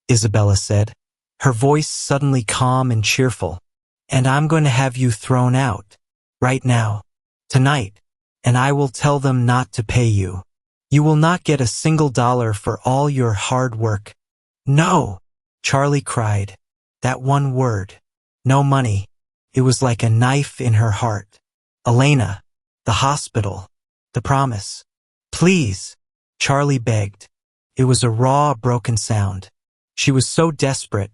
[SPEAKER 1] Isabella said, her voice suddenly calm and cheerful. "And I'm going to have you thrown out. Right now. Tonight. And I will tell them not to pay you. You will not get a single dollar for all your hard work." "No!" Charlie cried. That one word. No money. It was like a knife in her heart. Elena. The hospital. The promise. "Please," Charlie begged. It was a raw, broken sound. She was so desperate.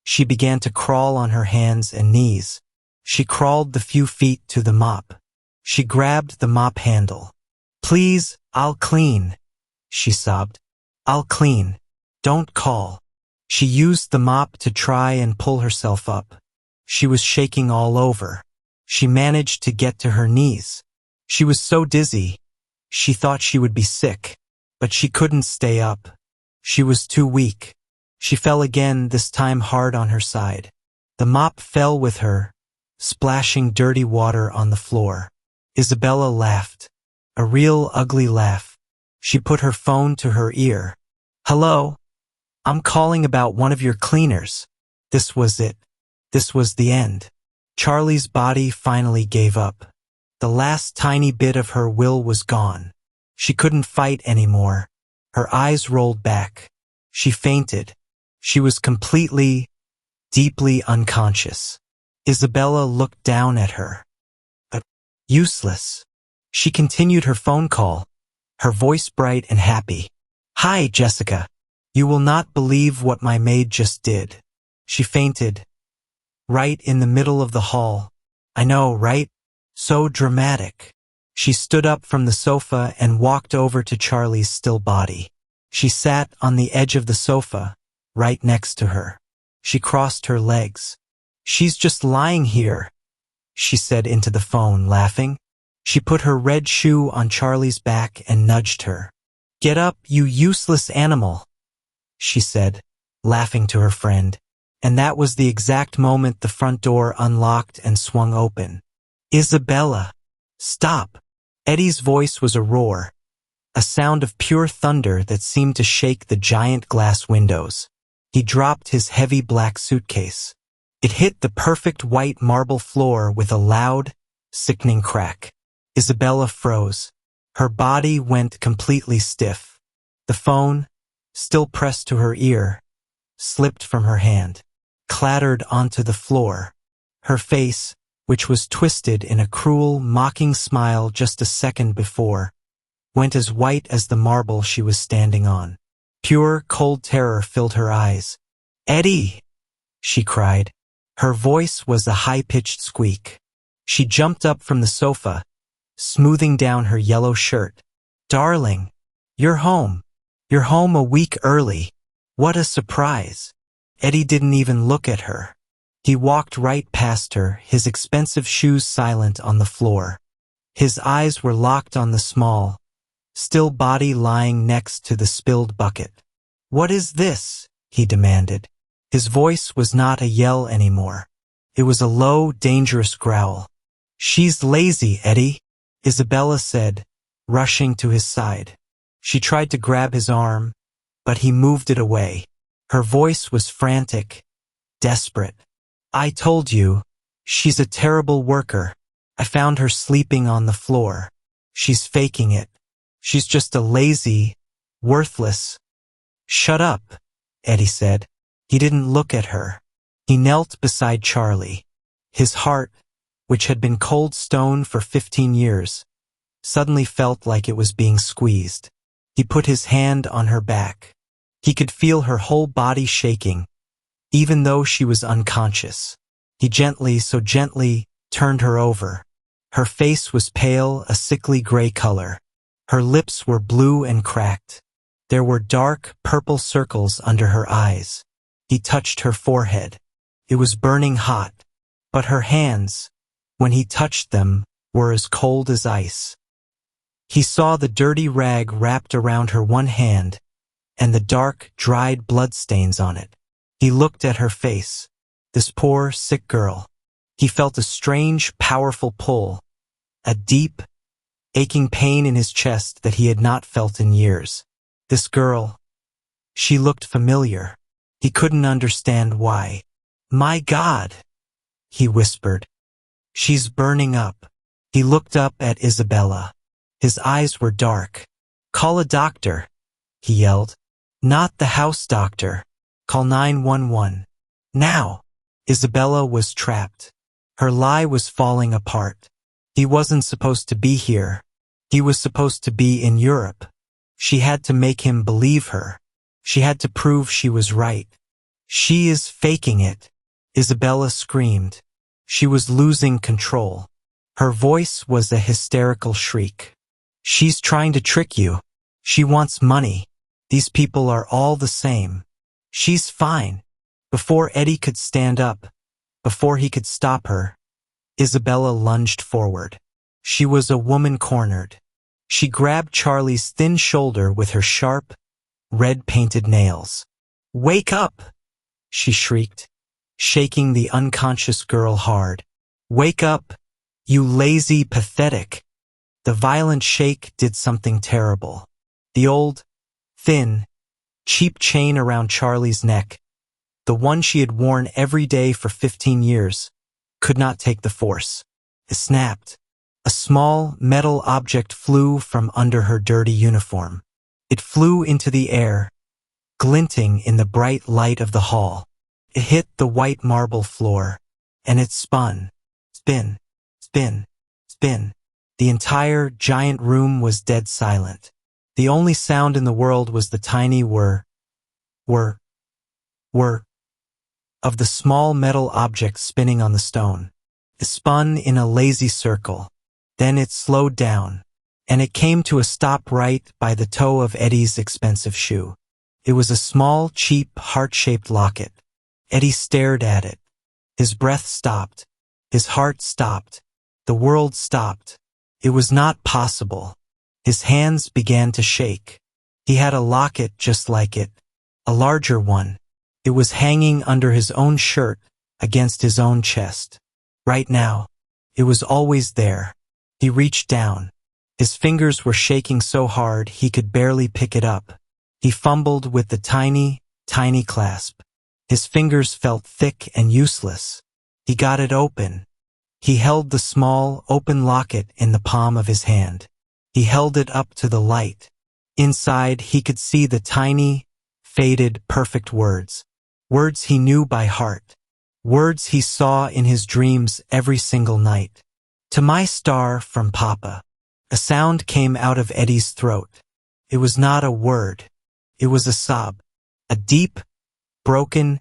[SPEAKER 1] She began to crawl on her hands and knees. She crawled the few feet to the mop. She grabbed the mop handle. "Please, I'll clean," she sobbed. "I'll clean. Don't call." She used the mop to try and pull herself up. She was shaking all over. She managed to get to her knees. She was so dizzy. She thought she would be sick, but she couldn't stay up. She was too weak. She fell again, this time hard on her side. The mop fell with her, splashing dirty water on the floor. Isabella laughed. A real ugly laugh. She put her phone to her ear. "Hello? I'm calling about one of your cleaners." This was it. This was the end. Charlie's body finally gave up. The last tiny bit of her will was gone. She couldn't fight anymore. Her eyes rolled back. She fainted. She was completely, deeply unconscious. Isabella looked down at her. But useless. She continued her phone call, her voice bright and happy. "Hi, Jessica. You will not believe what my maid just did." She fainted. Right in the middle of the hall. I know, right? So dramatic. She stood up from the sofa and walked over to Charlie's still body. She sat on the edge of the sofa, right next to her. She crossed her legs. "She's just lying here," she said into the phone, laughing. She put her red shoe on Charlie's back and nudged her. "Get up, you useless animal," she said, laughing to her friend. And that was the exact moment the front door unlocked and swung open. "Isabella, stop." Eddie's voice was a roar, a sound of pure thunder that seemed to shake the giant glass windows. He dropped his heavy black suitcase. It hit the perfect white marble floor with a loud, sickening crack. Isabella froze. Her body went completely stiff. The phone, still pressed to her ear, slipped from her hand, clattered onto the floor. Her face, which was twisted in a cruel, mocking smile just a second before, went as white as the marble she was standing on. Pure, cold terror filled her eyes. "Eddie!" she cried. Her voice was a high-pitched squeak. She jumped up from the sofa, smoothing down her yellow shirt. "Darling, you're home. You're home a week early. What a surprise." Eddie didn't even look at her. He walked right past her, his expensive shoes silent on the floor. His eyes were locked on the small, still body lying next to the spilled bucket. "What is this?" he demanded. His voice was not a yell anymore. It was a low, dangerous growl. "She's lazy, Eddie," Isabella said, rushing to his side. She tried to grab his arm, but he moved it away. Her voice was frantic, desperate. I told you, she's a terrible worker. I found her sleeping on the floor. She's faking it. She's just a lazy, worthless. Shut up, Eddie said. He didn't look at her. He knelt beside Charlie. His heart, which had been cold stone for 15 years, suddenly felt like it was being squeezed. He put his hand on her back. He could feel her whole body shaking, even though she was unconscious. He gently, so gently, turned her over. Her face was pale, a sickly gray color. Her lips were blue and cracked. There were dark, purple circles under her eyes. He touched her forehead. It was burning hot, but her hands, when he touched them, were as cold as ice. He saw the dirty rag wrapped around her one hand and the dark, dried bloodstains on it. He looked at her face, this poor, sick girl. He felt a strange, powerful pull, a deep, aching pain in his chest that he had not felt in years. This girl, she looked familiar. He couldn't understand why. My God, he whispered. She's burning up. He looked up at Isabella. His eyes were dark. Call a doctor, he yelled. Not the house doctor. Call 911. Now. Isabella was trapped. Her lie was falling apart. He wasn't supposed to be here. He was supposed to be in Europe. She had to make him believe her. She had to prove she was right. She is faking it, Isabella screamed. She was losing control. Her voice was a hysterical shriek. She's trying to trick you. She wants money. These people are all the same. She's fine. Before Eddie could stand up, before he could stop her, Isabella lunged forward. She was a woman cornered. She grabbed Charlie's thin shoulder with her sharp, red-painted nails. Wake up, she shrieked, shaking the unconscious girl hard. Wake up, you lazy, pathetic. The violent shake did something terrible. The old, thin, cheap chain around Charlie's neck, the one she had worn every day for 15 years, could not take the force. It snapped. A small metal object flew from under her dirty uniform. It flew into the air, glinting in the bright light of the hall. It hit the white marble floor, and it spun. Spin, spin, spin. The entire giant room was dead silent. The only sound in the world was the tiny whir of the small metal object spinning on the stone. It spun in a lazy circle. Then it slowed down, and it came to a stop right by the toe of Eddie's expensive shoe. It was a small, cheap, heart-shaped locket. Eddie stared at it. His breath stopped. His heart stopped. The world stopped. It was not possible. His hands began to shake. He had a locket just like it, a larger one. It was hanging under his own shirt, against his own chest. Right now, it was always there. He reached down. His fingers were shaking so hard he could barely pick it up. He fumbled with the tiny, tiny clasp. His fingers felt thick and useless. He got it open. He held the small, open locket in the palm of his hand. He held it up to the light. Inside, he could see the tiny, faded, perfect words. Words he knew by heart. Words he saw in his dreams every single night. To my star from Papa. A sound came out of Eddie's throat. It was not a word. It was a sob. A deep, broken,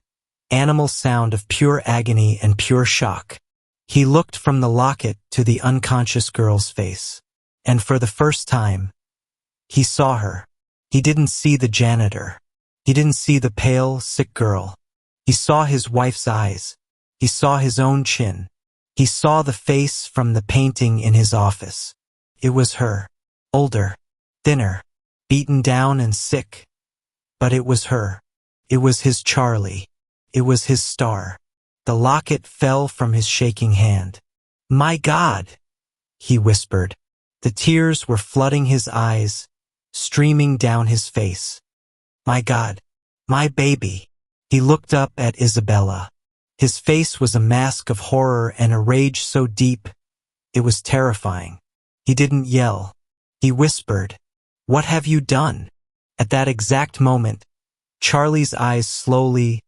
[SPEAKER 1] animal sound of pure agony and pure shock. He looked from the locket to the unconscious girl's face. And for the first time, he saw her. He didn't see the janitor. He didn't see the pale, sick girl. He saw his wife's eyes. He saw his own chin. He saw the face from the painting in his office. It was her. Older, thinner, beaten down and sick. But it was her. It was his Charlie. It was his star. The locket fell from his shaking hand. My God, he whispered. The tears were flooding his eyes, streaming down his face. My God. My baby. He looked up at Isabella. His face was a mask of horror and a rage so deep, it was terrifying. He didn't yell. He whispered, "What have you done?" At that exact moment, Charlie's eyes slowly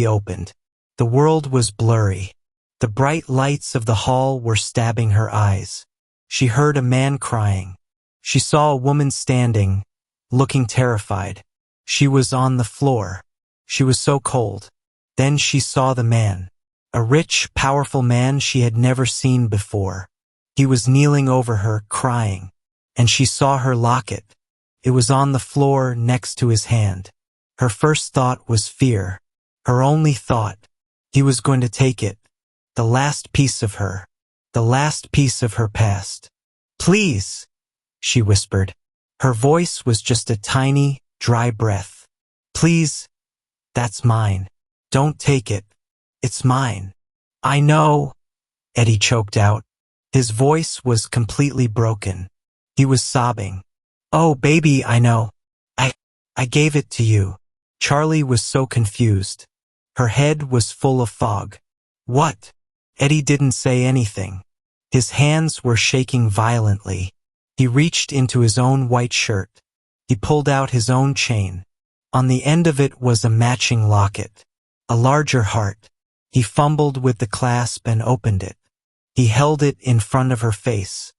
[SPEAKER 1] opened. The world was blurry. The bright lights of the hall were stabbing her eyes. She heard a man crying. She saw a woman standing, looking terrified. She was on the floor. She was so cold. Then she saw the man. A rich, powerful man she had never seen before. He was kneeling over her, crying. And she saw her locket. It was on the floor next to his hand. Her first thought was fear. Her only thought. He was going to take it. The last piece of her. The last piece of her past. "Please," she whispered. Her voice was just a tiny, dry breath. "Please, that's mine. Don't take it. It's mine." "I know," Eddie choked out. His voice was completely broken. He was sobbing. "Oh, baby, I know. I gave it to you." Charlie was so confused. Her head was full of fog. "What?" Eddie didn't say anything. His hands were shaking violently. He reached into his own white shirt. He pulled out his own chain. On the end of it was a matching locket. A larger heart. He fumbled with the clasp and opened it. He held it in front of her face.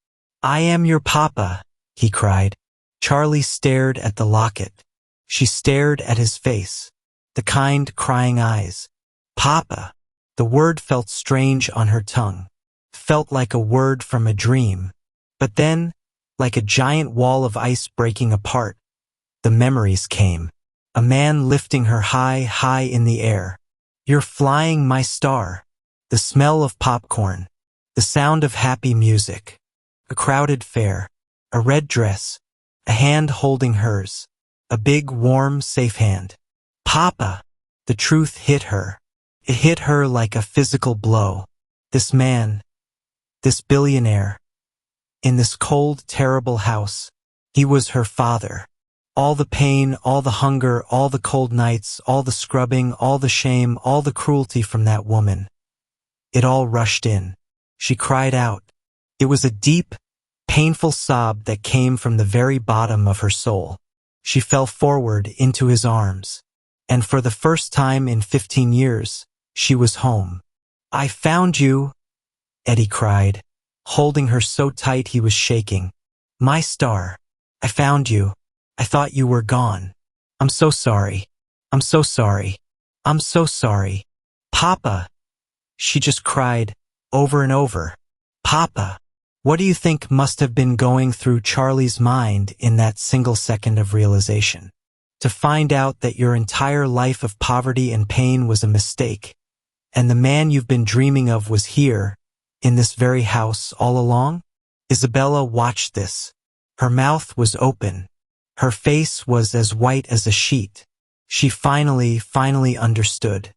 [SPEAKER 1] "I am your papa," he cried. Charlie stared at the locket. She stared at his face. The kind, crying eyes. "Papa." The word felt strange on her tongue. Felt like a word from a dream. But then, like a giant wall of ice breaking apart, the memories came. A man lifting her high in the air. "You're flying, my star." The smell of popcorn. The sound of happy music. A crowded fair. A red dress. A hand holding hers. A big, warm, safe hand. "Papa." The truth hit her. It hit her like a physical blow. This man, this billionaire, in this cold, terrible house, he was her father. All the pain, all the hunger, all the cold nights, all the scrubbing, all the shame, all the cruelty from that woman. It all rushed in. She cried out. It was a deep, painful sob that came from the very bottom of her soul. She fell forward into his arms. And for the first time in 15 years, she was home. "I found you," Eddie cried, holding her so tight he was shaking. "My star, I found you. I thought you were gone. I'm so sorry. I'm so sorry. I'm so sorry. Papa." She just cried, over and over. "Papa." What do you think must have been going through Charlie's mind in that single second of realization? To find out that your entire life of poverty and pain was a mistake, and the man you've been dreaming of was here, in this very house all along? Isabella watched this. Her mouth was open. Her face was as white as a sheet. She finally understood.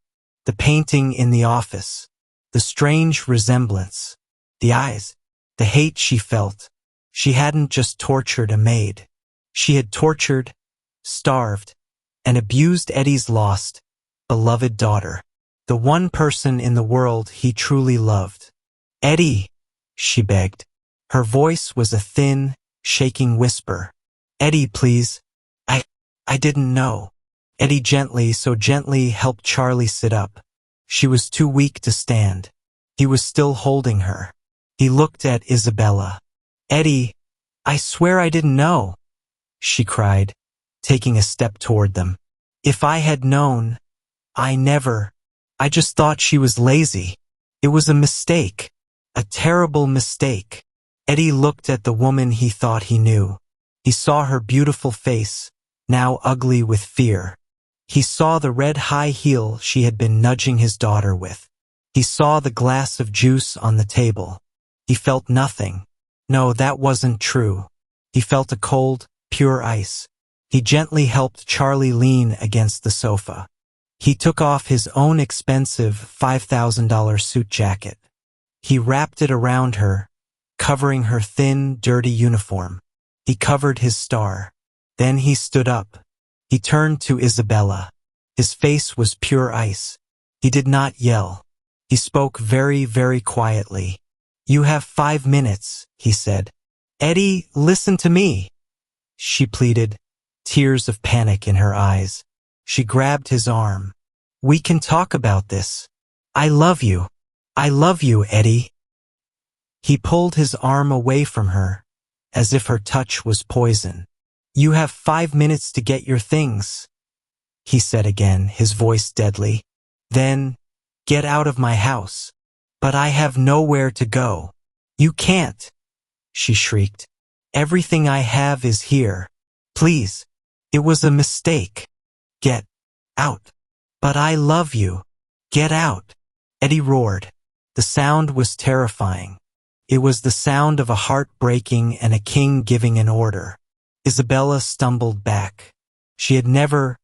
[SPEAKER 1] The painting in the office, the strange resemblance, the eyes, the hate she felt. She hadn't just tortured a maid. She had tortured, starved, and abused Eddie's lost, beloved daughter. The one person in the world he truly loved. "Eddie," she begged. Her voice was a thin, shaking whisper. "Eddie, please. I didn't know." Eddie so gently helped Charlie sit up. She was too weak to stand. He was still holding her. He looked at Isabella. "Eddie, I swear I didn't know," she cried, taking a step toward them. "If I had known, I just thought she was lazy. It was a mistake. A terrible mistake." Eddie looked at the woman he thought he knew. He saw her beautiful face, now ugly with fear. He saw the red high heel she had been nudging his daughter with. He saw the glass of juice on the table. He felt nothing. No, that wasn't true. He felt a cold, pure ice. He gently helped Charlie lean against the sofa. He took off his own expensive $5,000 suit jacket. He wrapped it around her, covering her thin, dirty uniform. He covered his star. Then he stood up. He turned to Isabella. His face was pure ice. He did not yell. He spoke very, very quietly. "You have 5 minutes," he said. "Eddie, listen to me," she pleaded, tears of panic in her eyes. She grabbed his arm. "We can talk about this. I love you. I love you, Eddie." He pulled his arm away from her, as if her touch was poison. "You have 5 minutes to get your things," he said again, his voice deadly. "Then, get out of my house." "But I have nowhere to go." "You can't," she shrieked. "Everything I have is here. Please. It was a mistake. Get out." "But I love you. Get out," Eddie roared. The sound was terrifying. It was the sound of a heart breaking and a king giving an order. Isabella stumbled back. She had never,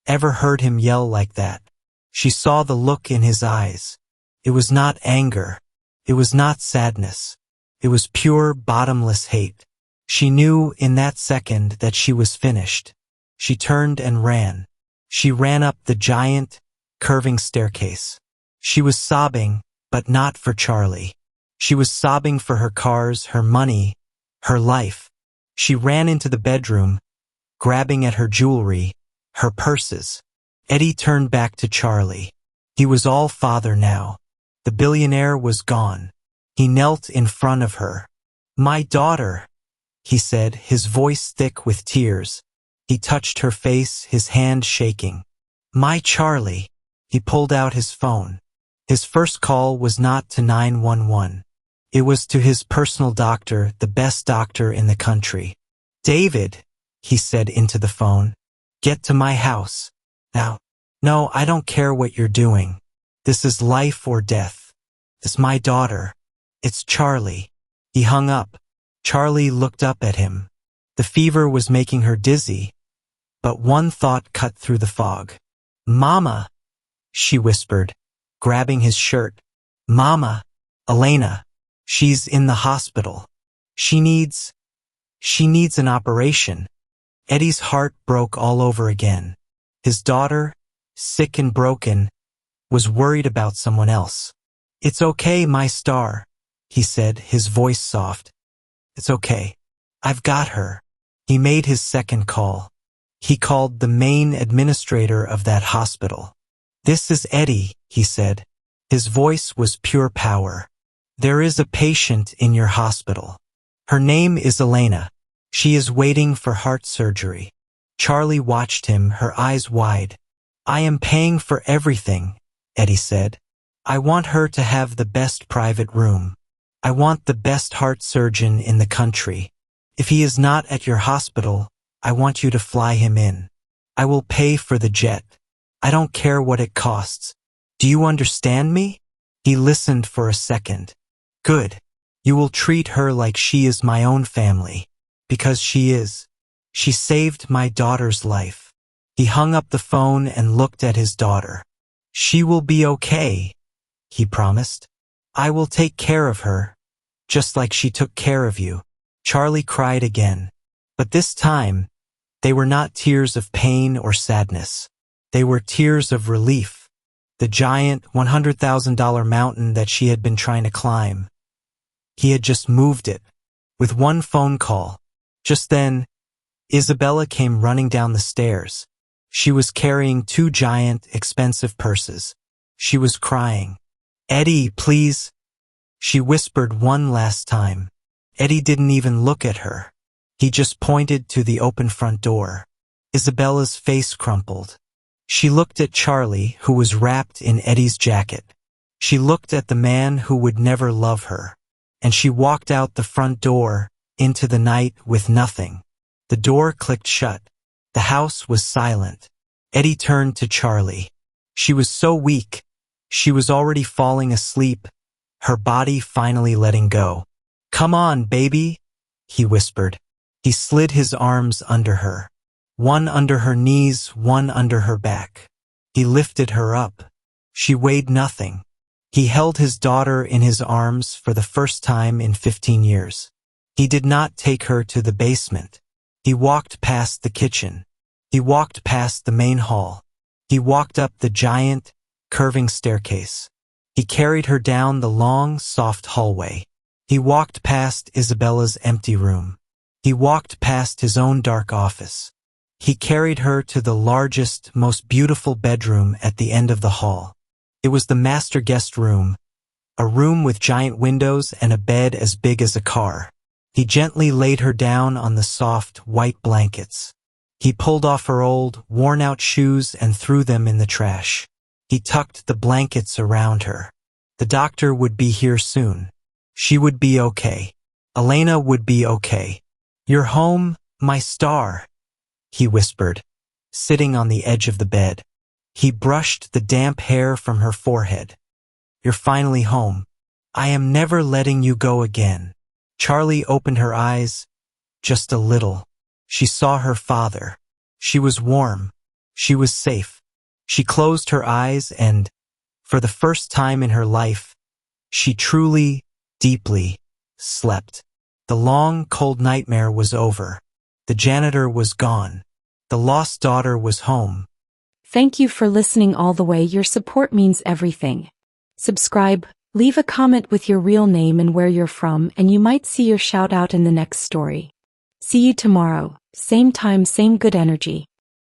[SPEAKER 1] ever heard him yell like that. She saw the look in his eyes. It was not anger. It was not sadness. It was pure, bottomless hate. She knew in that second that she was finished. She turned and ran. She ran up the giant, curving staircase. She was sobbing, but not for Charlie. She was sobbing for her cars, her money, her life. She ran into the bedroom, grabbing at her jewelry, her purses. Eddie turned back to Charlie. He was all father now. The billionaire was gone. He knelt in front of her. "My daughter," he said, his voice thick with tears. He touched her face, his hand shaking. "My Charlie." He pulled out his phone. His first call was not to 911. It was to his personal doctor, the best doctor in the country. "David," he said into the phone, "get to my house. Now." "No, I don't care what you're doing. This is life or death. It's my daughter. It's Charlie." He hung up. Charlie looked up at him. The fever was making her dizzy, but one thought cut through the fog. "Mama," she whispered, grabbing his shirt. "Mama, Elena, she's in the hospital. She needs an operation." Eddie's heart broke all over again. His daughter, sick and broken, was worried about someone else. "It's okay, my star," he said, his voice soft. "It's okay. I've got her." He made his second call. He called the main administrator of that hospital. "This is Eddie," he said. His voice was pure power. "There is a patient in your hospital. Her name is Elena. She is waiting for heart surgery." Charlie watched him, her eyes wide. "I am paying for everything," Eddie said. "I want her to have the best private room. I want the best heart surgeon in the country. If he is not at your hospital, I want you to fly him in. I will pay for the jet. I don't care what it costs. Do you understand me?" He listened for a second. "Good. You will treat her like she is my own family. Because she is. She saved my daughter's life." He hung up the phone and looked at his daughter. "She will be okay," he promised. "I will take care of her, just like she took care of you." Charlie cried again. But this time, they were not tears of pain or sadness. They were tears of relief. The giant $100,000 mountain that she had been trying to climb. He had just moved it, with one phone call. Just then, Isabella came running down the stairs. She was carrying 2 giant, expensive purses. She was crying. "Eddie, please," she whispered one last time. Eddie didn't even look at her. He just pointed to the open front door. Isabella's face crumpled. She looked at Charlie, who was wrapped in Eddie's jacket. She looked at the man who would never love her. And she walked out the front door, into the night with nothing. The door clicked shut. The house was silent. Eddie turned to Charlie. She was so weak. She was already falling asleep, her body finally letting go. "Come on, baby," he whispered. He slid his arms under her. One under her knees, one under her back. He lifted her up. She weighed nothing. He held his daughter in his arms for the first time in 15 years. He did not take her to the basement. He walked past the kitchen. He walked past the main hall. He walked up the giant, curving staircase. He carried her down the long, soft hallway. He walked past Isabella's empty room. He walked past his own dark office. He carried her to the largest, most beautiful bedroom at the end of the hall. It was the master guest room, a room with giant windows and a bed as big as a car. He gently laid her down on the soft, white blankets. He pulled off her old, worn-out shoes and threw them in the trash. He tucked the blankets around her. The doctor would be here soon. She would be okay. Elena would be okay. "You're home, my star," he whispered, sitting on the edge of the bed. He brushed the damp hair from her forehead. "You're finally home. I am never letting you go again." Charlie opened her eyes, just a little. She saw her father. She was warm. She was safe. She closed her eyes and, for the first time in her life, she truly, deeply slept. The long, cold nightmare was over. The janitor was gone. The lost daughter was home.
[SPEAKER 2] Thank you for listening all the way. Your support means everything. Subscribe, leave a comment with your real name and where you're from, and you might see your shout out in the next story. See you tomorrow. Same time, same good energy.